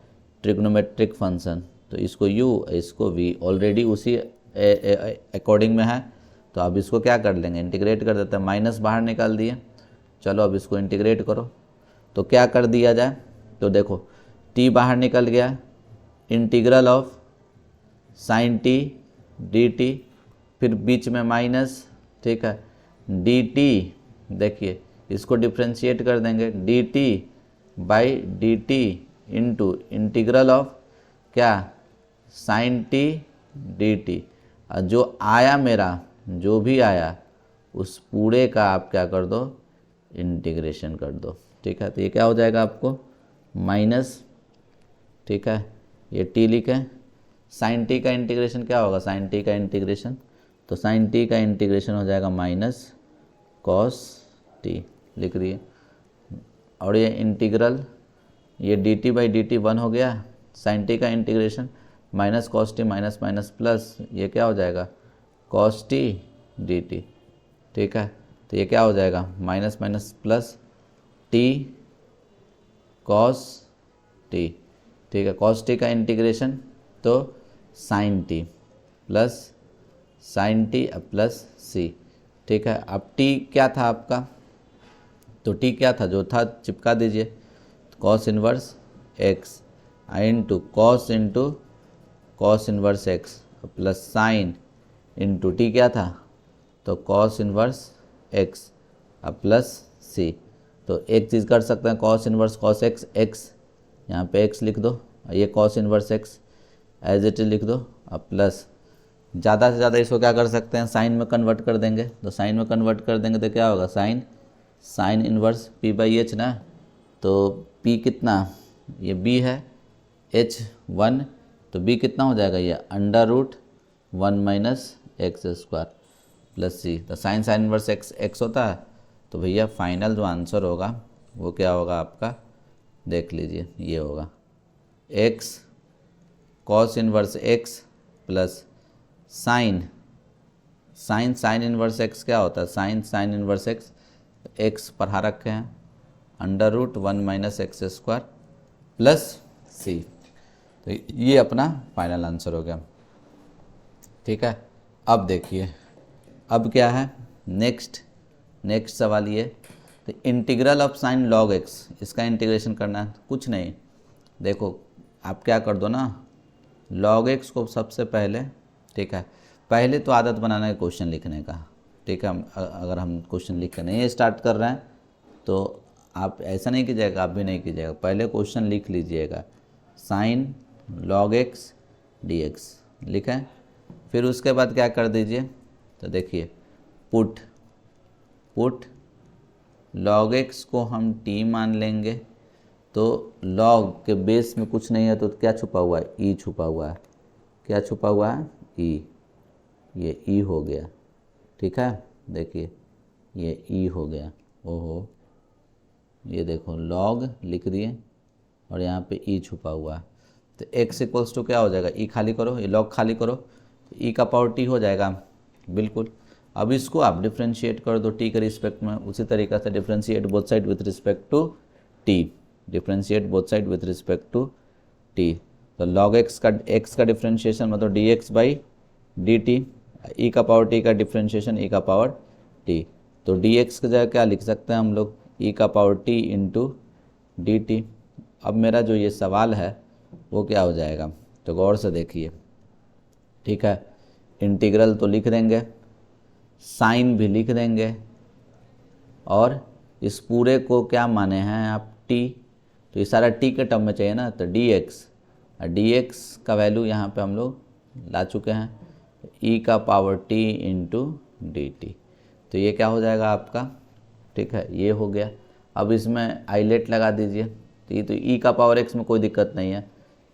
ट्रिग्नोमेट्रिक फंक्शन, तो इसको u इसको v ऑलरेडी उसी अकॉर्डिंग में है, तो अब इसको क्या कर लेंगे, इंटीग्रेट कर देते हैं, माइनस बाहर निकाल दिए। चलो अब इसको इंटीग्रेट करो, तो क्या कर दिया जाए, तो देखो t बाहर निकल गया, integral of sine T D T, फिर बीच में माइनस, ठीक है, डी टी, देखिए इसको डिफ्रेंशिएट कर देंगे, D T by D T into integral of क्या, साइन टी डी टी। जो आया मेरा, जो भी आया उस पूरे का आप क्या कर दो, इंटीग्रेशन कर दो, ठीक है। तो ये क्या हो जाएगा आपको माइनस, ठीक है, ये टी लिखें, साइन टी का इंटीग्रेशन क्या होगा, साइन टी का इंटीग्रेशन, तो साइन टी का इंटीग्रेशन हो जाएगा माइनस कॉस टी, लिख रही है। और ये इंटीग्रल, ये D T by D T 1 हो गया, साइन टी का integration minus cos T minus minus plus, ये क्या हो जाएगा कॉस टी डी टी, ठीक है। तो ये क्या हो जाएगा minus minus plus T cos T, ठीक है, कॉस टी का इंटीग्रेशन तो sine T plus sine T plus C, ठीक है। अब टी क्या था आपका, तो टी क्या था, जो था चिपका दीजिए, cos inverse X into cos inverse X plus sine into T क्या था, तो cos inverse X plus C. तो एक चीज़ कर सकते हैं, cos inverse cos X, X यहाँ पे एक्स लिख दो, ये cos inverse X as it is लिख दो, अब प्लस ज़्यादा से ज़्यादा इसको क्या कर सकते हैं, साइन में कन्वर्ट कर देंगे। तो साइन में कन्वर्ट कर देंगे तो क्या होगा, sine inverse P by H ना, तो पी कितना, ये बी है, एच 1, तो बी कितना हो जाएगा, ये under root 1 minus X square plus C. तो साइन इनवर्स एक्स एक्स होता है, तो भैया फाइनल जो आंसर होगा वो क्या होगा आपका, देख लीजिए, ये होगा X cos inverse X plus sine inverse X क्या होता है, साइन इनवर्स एक्स पढ़ा रखे हैं, under root 1 minus X square plus C. तो ये अपना फाइनल आंसर हो गया, ठीक है। अब देखिए अब क्या है, नेक्स्ट सवाल ये, तो integral of sine log x, इसका इंटीग्रेशन करना है, कुछ नहीं, देखो आप क्या कर दो ना, लॉग एक्स को सबसे पहले, ठीक है, पहले तो आदत बनाना है क्वेश्चन लिखने का, ठीक है। अगर हम क्वेश्चन लिख कर नहीं स्टार्ट कर रहे हैं तो आप ऐसा नहीं कीजिएगा, आप भी नहीं कीजिएगा, पहले क्वेश्चन लिख लीजिएगा, sign log x D x लिखें, फिर उसके बाद क्या कर दीजिए, तो देखिए पुट लॉग एक्स को हम टी मान लेंगे, तो लॉग के बेस में कुछ नहीं है तो क्या छुपा हुआ है, ई छुपा हुआ है, क्या छुपा हुआ है, ई, ये ई हो गया, ठीक है। देखिए ये ई हो गया, ओहो, ये देखो लॉग लिख दिए और यहाँ पे ई छुपा हुआ है, तो एक्स इक्वल्स टू क्या हो जाएगा, ई खाली करो, ये लॉग खाली करो, तो ई का पावर टी हो जाएगा, बिल्कुल। अब इसको आप डिफ्रेंशिएट कर दो टी के रिस्पेक्ट में, उसी तरीक़े से differentiate both side with respect to T, differentiate both side with respect to T. तो लॉग एक्स का डिफ्रेंशिएशन मतलब D X by D T, E का पावर टी का डिफ्रेंशिएशन ई का पावर टी, तो डी एक्स की जगह क्या लिख सकते हैं हम लोग, ई का power T into D T. अब मेरा जो ये सवाल है वो क्या हो जाएगा, तो गौर से देखिए, ठीक है, इंटीग्रल तो लिख देंगे, साइन भी लिख देंगे, और इस पूरे को क्या माने हैं आप, टी, तो ये सारा टी के टर्म में चाहिए ना, तो डी एक्स का वैल्यू यहाँ पे हम लोग ला चुके हैं, ई का power T into D T, तो ये क्या हो जाएगा आपका, ठीक है, ये हो गया। अब इसमें आइलेट लगा दीजिए, तो ई का पावर एक्स में कोई दिक्कत नहीं है,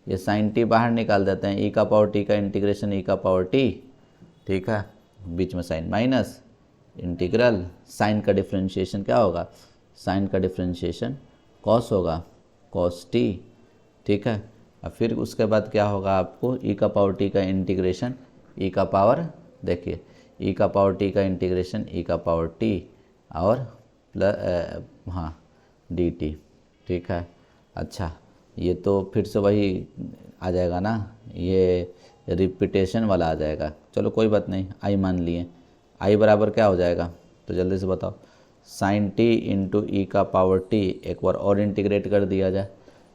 ये साइन टी बाहर निकाल देते हैं, ई का पावर टी का इंटीग्रेशन ई का पावर टी, ठीक है, बीच में साइन माइनस इंटीग्रल, साइन का डिफ्रेंशिएशन क्या होगा, साइन का डिफ्रेंशिएशन कॉस होगा, कॉस टी, ठीक है। और फिर उसके बाद क्या होगा आपको, ई का पावर टी का इंटीग्रेशन ई का पावर, देखिए ई का पावर टी का इंटीग्रेशन ई का पावर टी और प्लस हाँ डी टी, ठीक है। अच्छा ये तो फिर से वही आ जाएगा ना, ये रिपीटेशन वाला आ जाएगा, चलो कोई बात नहीं, आई मान लिए, आई बराबर क्या हो जाएगा, तो जल्दी से बताओ, साइन टी इंटू ई का पावर टी। एक बार और इंटीग्रेट कर दिया जाए,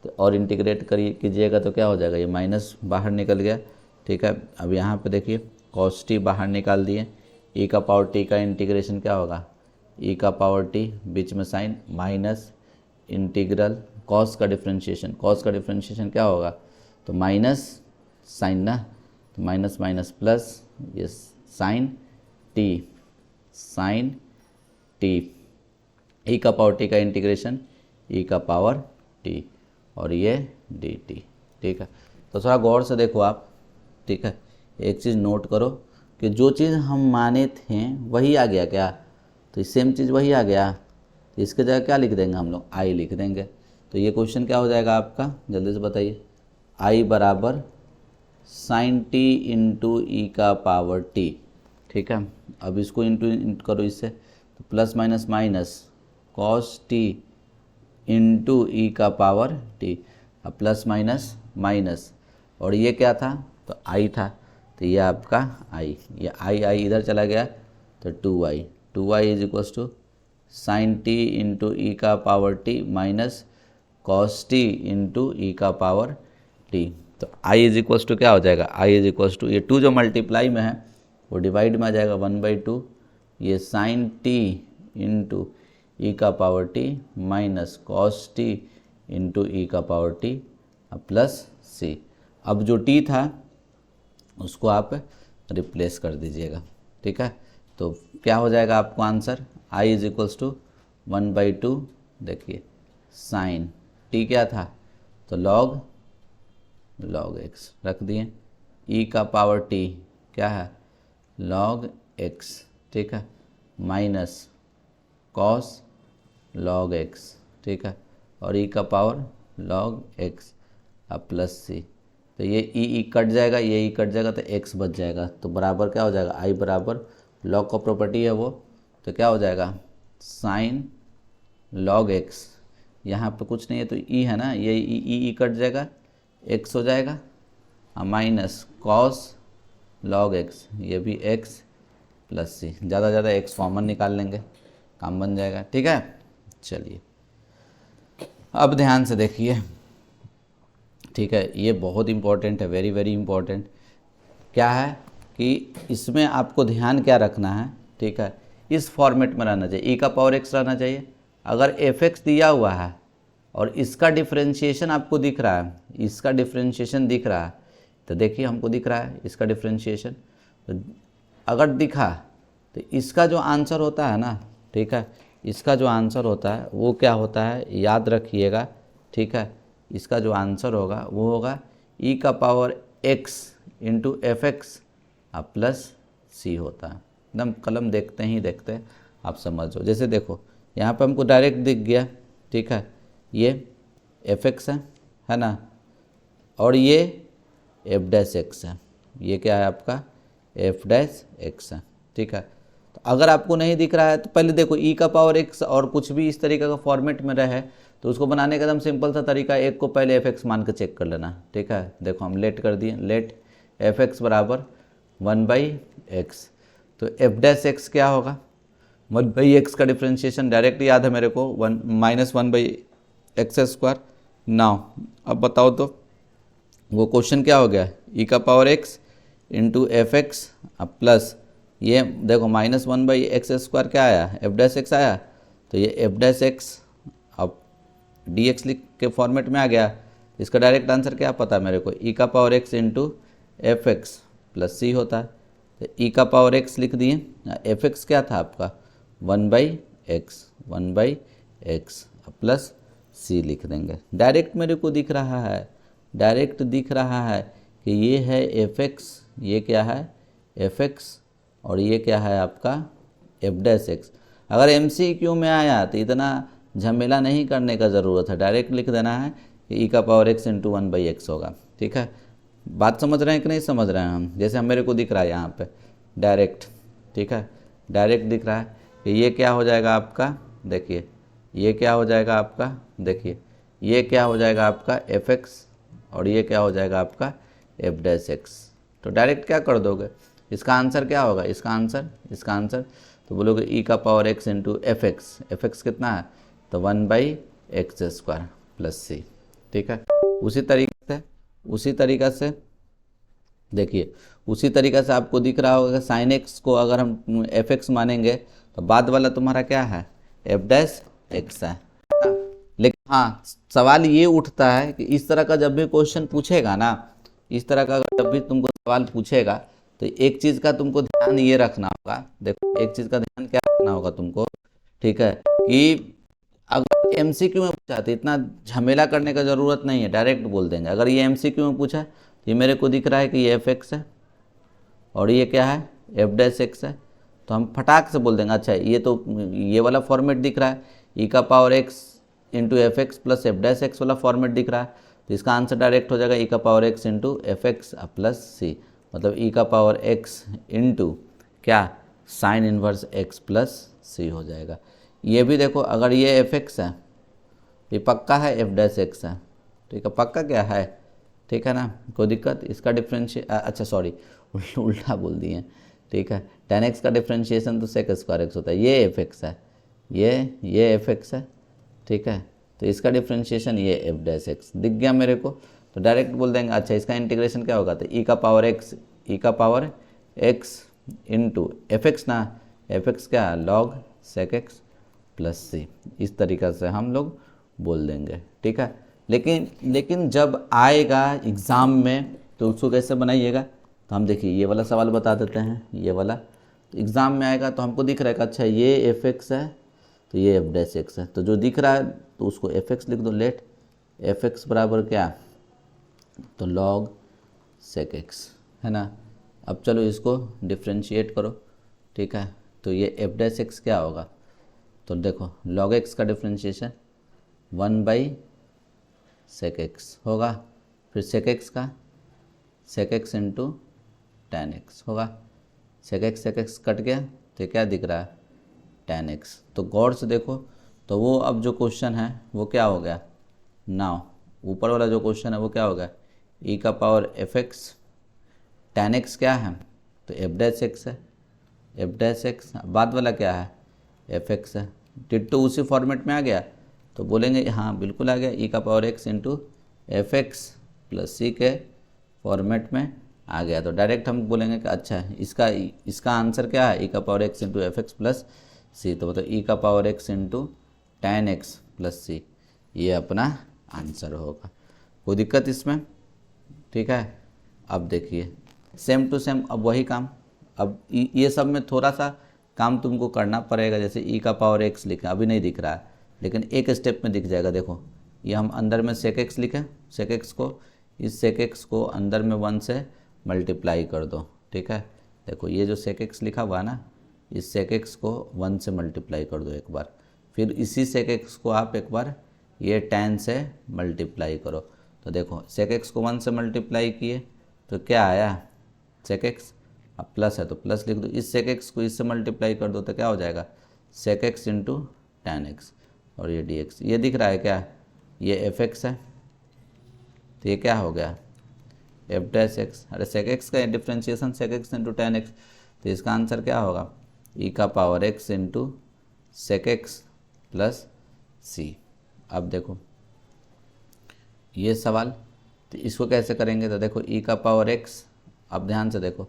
तो और इंटीग्रेट कीजिएगा तो क्या हो जाएगा, ये माइनस बाहर निकल गया, ठीक है। अब यहाँ पे देखिए कॉस टी बाहर निकाल दिए, ई का पावर टी का इंटीग्रेशन क्या होगा, ई का पावर टी बीच में साइन माइनस इंटीग्रल कॉस का डिफ्रेंशिएशन क्या होगा, तो माइनस साइन ना, तो माइनस माइनस प्लस, ये साइन टी ई का पावर टी का इंटीग्रेशन ई का पावर टी और ये डी टी, ठीक है। तो थोड़ा गौर से देखो आप, ठीक है। एक चीज़ नोट करो कि जो चीज़ हम माने थे वही आ गया क्या, तो सेम चीज़ वही आ गया, तो इसके जगह क्या लिख देंगे हम लोग, आई लिख देंगे। तो ये क्वेश्चन क्या हो जाएगा आपका, जल्दी से बताइए, आई बराबर साइन टी इंटू ई का पावर टी, ठीक है। अब इसको इंटू करो इससे, तो plus minus minus cos T into E का पावर टी, अब प्लस माइनस माइनस, और ये क्या था, तो आई था, तो ये आपका आई, ये आई इधर चला गया, तो two I is equals to sine T into E का power T minus cos T into E का पावर टी। तो आई इज इक्वल्स टू क्या हो जाएगा, आई इज इक्वल्स टू, ये टू जो मल्टीप्लाई में है वो डिवाइड में आ जाएगा 1/2, ये साइन टी इंटू ई का power T minus cos T into E का पावर टी प्लस सी। अब जो टी था उसको आप रिप्लेस कर दीजिएगा, ठीक है। तो क्या हो जाएगा आपको answer, I is equals to 1/2, देखिए साइन टी क्या था, तो लॉग एक्स रख दिए, ई का पावर टी क्या है, लॉग एक्स, ठीक है, माइनस कॉस लॉग एक्स, ठीक है, और ई का पावर लॉग एक्स अब प्लस सी। तो ये ई कट जाएगा, ये ई कट जाएगा, तो एक्स बच जाएगा, तो बराबर क्या हो जाएगा, आई बराबर लॉग का प्रॉपर्टी है वो, तो क्या हो जाएगा साइन लॉग एक्स, यहाँ पे कुछ नहीं है तो ई है ना, ये ई कट जाएगा, एक्स हो जाएगा, माइनस कॉस लॉग एक्स, ये भी एक्स प्लस सी, ज़्यादा ज़्यादा एक्स कॉमन निकाल लेंगे, काम बन जाएगा, ठीक है। चलिए अब ध्यान से देखिए, ठीक है, ये बहुत इंपॉर्टेंट है, वेरी वेरी इंपॉर्टेंट। क्या है कि इसमें आपको ध्यान क्या रखना है, ठीक है, इस फॉर्मेट में रहना चाहिए, ई का पावर एक्स रहना चाहिए। अगर एफ एक्स दिया हुआ है और इसका डिफ्रेंशिएशन आपको दिख रहा है, इसका डिफ्रेंशिएशन दिख रहा है, तो देखिए हमको दिख रहा है इसका डिफ्रेंशिएशन, तो अगर दिखा तो इसका जो आंसर होता है ना, ठीक है, इसका जो आंसर होता है वो क्या होता है, याद रखिएगा, ठीक है, इसका जो आंसर होगा वो होगा ई का power x into F X plus C होता है। एकदम कलम देखते ही देखते आप समझो, जैसे देखो यहाँ पे हमको डायरेक्ट दिख गया, ठीक है, ये एफ एक्स है ना, और ये एफ डैश एक्स है, ये क्या है आपका एफ डैश एक्स है, ठीक है। तो अगर आपको नहीं दिख रहा है तो पहले देखो ई का पावर एक्स और कुछ भी इस तरीके का फॉर्मेट में रहे तो उसको बनाने का एकदम सिंपल सा तरीका, एक को पहले एफ एक्स मान के चेक कर लेना, ठीक है। देखो हम लेट कर दिए, लेट एफ एक्स बराबर 1/x, तो एफ डैश एक्स क्या होगा, 1/x का डिफ्रेंशिएशन डायरेक्ट याद है मेरे को, -1/x²। नाउ अब बताओ तो वो क्वेश्चन क्या हो गया, ई का power x into F X plus ये देखो -1/x² क्या आया, एफ डैश एक्स आया, तो ये एफ डैश एक्स अब डी एक्स लिख के फॉर्मेट में आ गया। इसका डायरेक्ट आंसर क्या पता है मेरे को, ई का power x into F X plus C होता है, तो ई का पावर एक्स लिख दिए, एफ एक्स क्या था आपका 1/x प्लस सी लिख देंगे। डायरेक्ट मेरे को दिख रहा है, डायरेक्ट दिख रहा है कि ये है एफ एक्स, ये क्या है एफ एक्स, और ये क्या है आपका एफ डैश एक्स। अगर MCQ में आया तो इतना झमेला नहीं करने का ज़रूरत है, डायरेक्ट लिख देना है कि ई का पावर एक्स इंटू 1/x होगा, ठीक है। बात समझ रहे हैं कि नहीं समझ रहे हैं हम, जैसे हम मेरे को दिख रहा है यहाँ पे डायरेक्ट, ठीक है, डायरेक्ट दिख रहा है कि ये क्या हो जाएगा आपका, देखिए ये क्या हो जाएगा आपका, देखिए ये क्या हो जाएगा आपका एफ एक्स और ये क्या हो जाएगा आपका एफ डैश एक्स। तो डायरेक्ट क्या कर दोगे, इसका आंसर क्या होगा, इसका आंसर तो बोलोगे ई का power x into F x. F x कितना है, तो 1/x² प्लस सी। ठीक है, उसी तरीका से देखिए, उसी तरीका से आपको दिख रहा होगा साइन एक्स को अगर हम एफ एक्स मानेंगे तो बाद वाला तुम्हारा क्या है, एफ डैश एक्स है। लेकिन हाँ, सवाल ये उठता है कि इस तरह का जब भी क्वेश्चन पूछेगा ना, इस तरह का जब भी तुमको सवाल पूछेगा तो एक चीज़ का तुमको ध्यान ये रखना होगा। देखो, एक चीज़ का ध्यान क्या रखना होगा तुमको, ठीक है, कि अगर एमसीक्यू में पूछा तो इतना झमेला करने का ज़रूरत नहीं है, डायरेक्ट बोल देंगे। अगर ये एमसीक्यू में पूछा तो ये मेरे को दिख रहा है कि ये एफ एक्स है और ये क्या है, एफ डैश एक्स है, तो हम फटाक से बोल देंगे अच्छा ये तो ये वाला फॉर्मेट दिख रहा है, ई का power x into F X plus F dash x वाला फॉर्मेट दिख रहा है, तो इसका आंसर डायरेक्ट हो जाएगा ई का power x into F X plus C, मतलब ई का पावर एक्स इंटू क्या, sine inverse X plus C हो जाएगा। ये भी देखो, अगर ये एफ एक्स है, ये पक्का है एफ डैश एक्स है, ठीक है, पक्का क्या है, ठीक है ना, कोई दिक्कत। इसका डिफ्रेंशिए अच्छा सॉरी उल्टा बोल दिए, ठीक है, tan x का डिफ्रेंशिएशन तो sec स्क्वायर एक्स होता है, ये एफ एक्स है, ये एफ एक्स है, ठीक है, तो इसका डिफ्रेंशिएशन ये एफ डैश एक्स दिख गया मेरे को, तो डायरेक्ट बोल देंगे अच्छा इसका इंटीग्रेशन क्या होगा, तो ई का power x into F x ना, एफ एक्स क्या है, लॉग sec x प्लस सी, इस तरीक़ा से हम लोग बोल देंगे। ठीक है, लेकिन जब आएगा एग्ज़ाम में तो उसको कैसे बनाइएगा, तो हम देखिए ये वाला सवाल बता देते हैं, ये वाला तो एग्ज़ाम में आएगा तो हमको दिख रहा है कि अच्छा ये एफ एक्स है तो ये एफ डैश एक्स है, तो जो दिख रहा है तो उसको एफ एक्स लिख दो, लेट एफ एक्स बराबर क्या, तो लॉग सेक एक्स, है ना। अब चलो इसको डिफ्रेंशिएट करो, ठीक है, तो ये एफ डैश एक्स क्या होगा, तो देखो लॉग एक्स का डिफ्रेंशिएशन 1/sec x होगा, फिर sec x into tan x होगा, sec x कट गया तो क्या दिख रहा है, tan x। तो गौर से देखो, तो वो अब जो क्वेश्चन है वो क्या हो गया, नाउ ऊपर वाला जो क्वेश्चन है वो क्या हो गया, e का power F x, tan x क्या है, तो एफ डैश एक्स है, एफ डैश एक्स, बाद वाला क्या है, एफ एक्स है, डिट्टो उसी फॉर्मेट में आ गया, तो बोलेंगे हाँ बिल्कुल आ गया, ई का power x into F X plus C के फॉर्मेट में आ गया, तो डायरेक्ट हम बोलेंगे कि अच्छा इसका आंसर क्या है, ई का power x into F X plus C, तो मतलब ई का power x into tan X plus C, ये अपना आंसर होगा। कोई दिक्कत इसमें, ठीक है। अब देखिए सेम टू सेम, अब वही काम, अब ये सब में थोड़ा सा काम तुमको करना पड़ेगा, जैसे ई का पावर एक्स लिखा अभी नहीं दिख रहा है, लेकिन एक स्टेप में दिख जाएगा। देखो ये हम अंदर में सेक एक्स लिखें, सेक एक्स को, इस सेक एक्स को अंदर में 1 से मल्टीप्लाई कर दो, ठीक है। देखो ये जो सेक एक्स लिखा हुआ है ना, इस सेक एक्स को 1 से मल्टीप्लाई कर दो एक बार, फिर इसी सेक एक्स को आप एक बार ये tan से मल्टीप्लाई करो, तो देखो सेक एक्स को 1 से मल्टीप्लाई किए तो क्या आया, सेक एक्स, अब प्लस है तो प्लस लिख दो, इस सेक एक्स को इससे मल्टीप्लाई कर दो तो क्या हो जाएगा, sec x into tan X, और ये डी एक्स, ये दिख रहा है क्या, ये एफ एक्स है, तो ये क्या हो गया, एफ डैश एक्स। अरे सेक एक्स का differentiation sec x into tan x, तो इसका आंसर क्या होगा, ई का power x into sec x plus C. अब देखो ये सवाल, तो इसको कैसे करेंगे, तो देखो ई का पावर एक्स, अब ध्यान से देखो,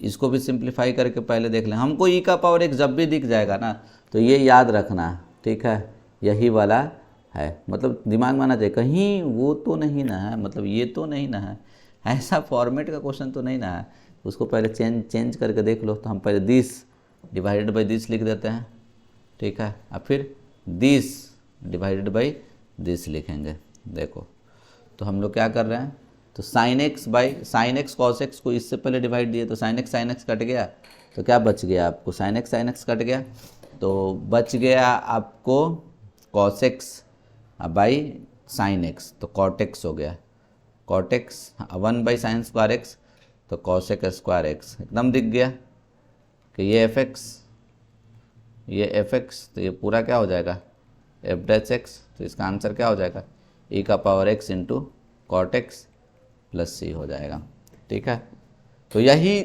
इसको भी सिंप्लीफाई करके पहले देख लें। हमको ई का पावर एक्स जब भी दिख जाएगा ना तो ये याद रखना, ठीक है, यही वाला है, मतलब दिमाग में आना चाहिए, कहीं वो तो नहीं ना है, मतलब ये तो नहीं ना है, ऐसा फॉर्मेट का क्वेश्चन तो नहीं ना है, उसको पहले चेंज करके देख लो। तो हम पहले 10 डिवाइडेड बाई 10 लिख देते हैं, ठीक है, और फिर 10 डिवाइडेड बाई 10 लिखेंगे। देखो तो हम लोग क्या कर रहे हैं, तो साइन एक्स कॉस एक्स को इससे पहले डिवाइड दिए, तो साइन एक्स कट गया, तो क्या बच गया आपको, साइन एक्स कट गया, तो बच गया आपको cos X by sine X, तो कॉट एक्स हो गया, cot X 1/sin square X, तो कॉसेक स्क्वायर एक्स, एकदम दिख गया कि ये एफ एक्स, तो ये पूरा क्या हो जाएगा, एफ डैश एक्स, तो इसका आंसर क्या हो जाएगा, ई का power x into cot x plus C हो जाएगा। ठीक है, तो यही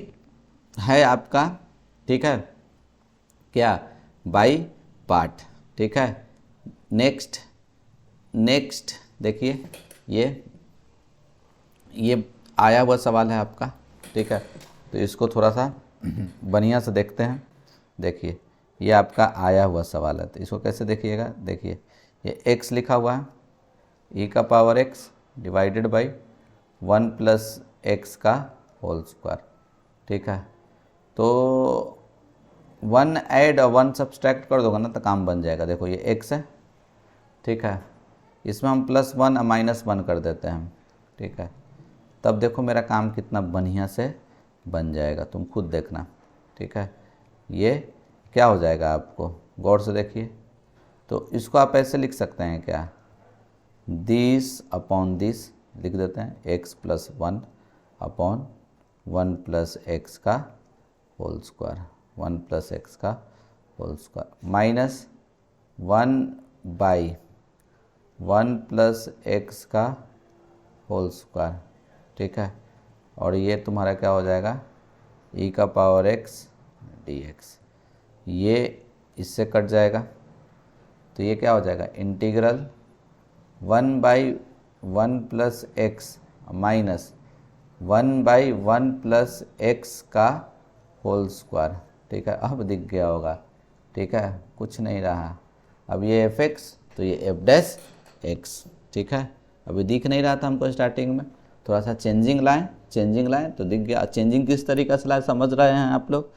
है आपका, ठीक है, क्या, बाई पार्ट, ठीक है। नेक्स्ट देखिए, ये आया हुआ सवाल है आपका, ठीक है। तो इसको थोड़ा सा बढ़िया से देखते हैं। देखिए, ये आपका आया हुआ सवाल है, तो इसको कैसे देखिएगा, देखिए ये x लिखा हुआ है, e का power x divided by 1 plus X का होल स्क्वायर, ठीक है। तो 1 ऐड और 1 सब्सट्रैक्ट कर दोगे ना तो काम बन जाएगा। देखो ये x है, ठीक है, इसमें हम +1 और -1 कर देते हैं, ठीक है। तब देखो मेरा काम कितना बढ़िया से बन जाएगा, तुम खुद देखना, ठीक है। ये क्या हो जाएगा आपको गौर से देखिए। तो इसको आप ऐसे लिख सकते हैं क्या, दिस अपॉन दिस लिख देते हैं, x + 1 अपॉन 1 प्लस एक्स का होल स्क्वायर, 1 प्लस एक्स का whole square minus 1/1 plus X का होल स्क्वायर, ठीक है। और ये तुम्हारा क्या हो जाएगा, e का पावर x dx, ये इससे कट जाएगा। तो ये क्या हो जाएगा, integral 1/1 plus x minus 1/1 plus X का होल स्क्वायर, ठीक है। अब दिख गया होगा, ठीक है, कुछ नहीं रहा। अब ये fx तो ये f'(x), ठीक है। अभी दिख नहीं रहा था हमको स्टार्टिंग में, थोड़ा सा चेंजिंग लाएं तो दिख गया। चेंजिंग किस तरीके से लाए समझ रहे हैं आप लोग,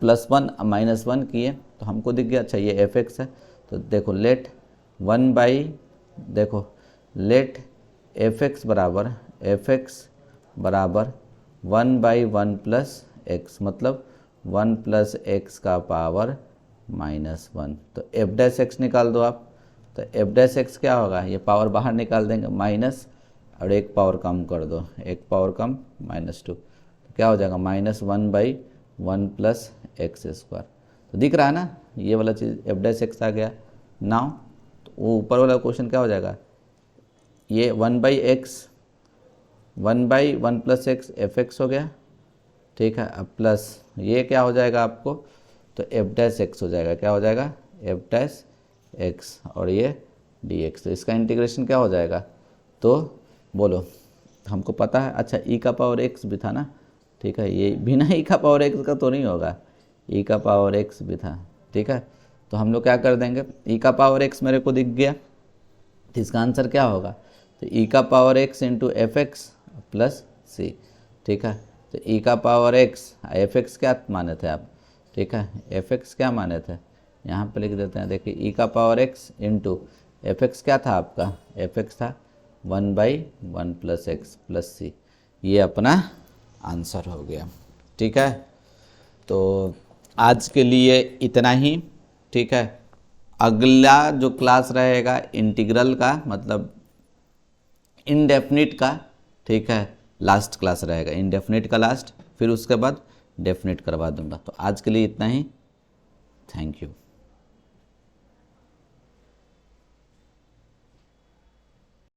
+1 -1 किए तो हमको दिख गया, अच्छा ये fx है। तो देखो लेट fx बराबर 1/1 प्लस एक्स, मतलब 1 प्लस एक्स का पावर -1। तो f'(x) निकाल दो आप, तो f'(x) क्या होगा, ये पावर बाहर निकाल देंगे, माइनस और एक पावर कम कर दो, एक पावर कम -2, तो क्या हो जाएगा -1/1 प्लस एक्स स्क्वायर। तो दिख रहा है ना, ये वाला चीज़ f'(x) आ गया। नाउ तो वो ऊपर वाला क्वेश्चन क्या हो जाएगा, ये 1/1 प्लस एक्स fx हो गया, ठीक है। अब प्लस ये क्या हो जाएगा आपको, तो f'(x) हो जाएगा, क्या हो जाएगा f'(x) और ये dx। तो इसका इंटीग्रेशन क्या हो जाएगा, तो बोलो, हमको पता है, अच्छा e का पावर x भी था ना, ठीक है। ये बिना e का पावर x का तो नहीं होगा, e का पावर x भी था, ठीक है। तो हम लोग क्या कर देंगे, e का पावर x मेरे को दिख गया, तो इसका आंसर क्या होगा, तो e का power x into fx plus c, ठीक है। तो e का पावर x, fx क्या माने थे आप, ठीक है, fx क्या माने थे, यहाँ पे लिख देते हैं। देखिए e का पावर x इंटू fx क्या था आपका, fx था 1/1 प्लस एक्स प्लस c, ये अपना आंसर हो गया, ठीक है। तो आज के लिए इतना ही, ठीक है। अगला जो क्लास रहेगा इंटीग्रल का, मतलब इनडेफिनिट का, ठीक है, लास्ट क्लास रहेगा, इनडेफिनिट का लास्ट, फिर उसके बाद डेफिनिट करवा दूंगा। तो आज के लिए इतना ही, थैंक यू।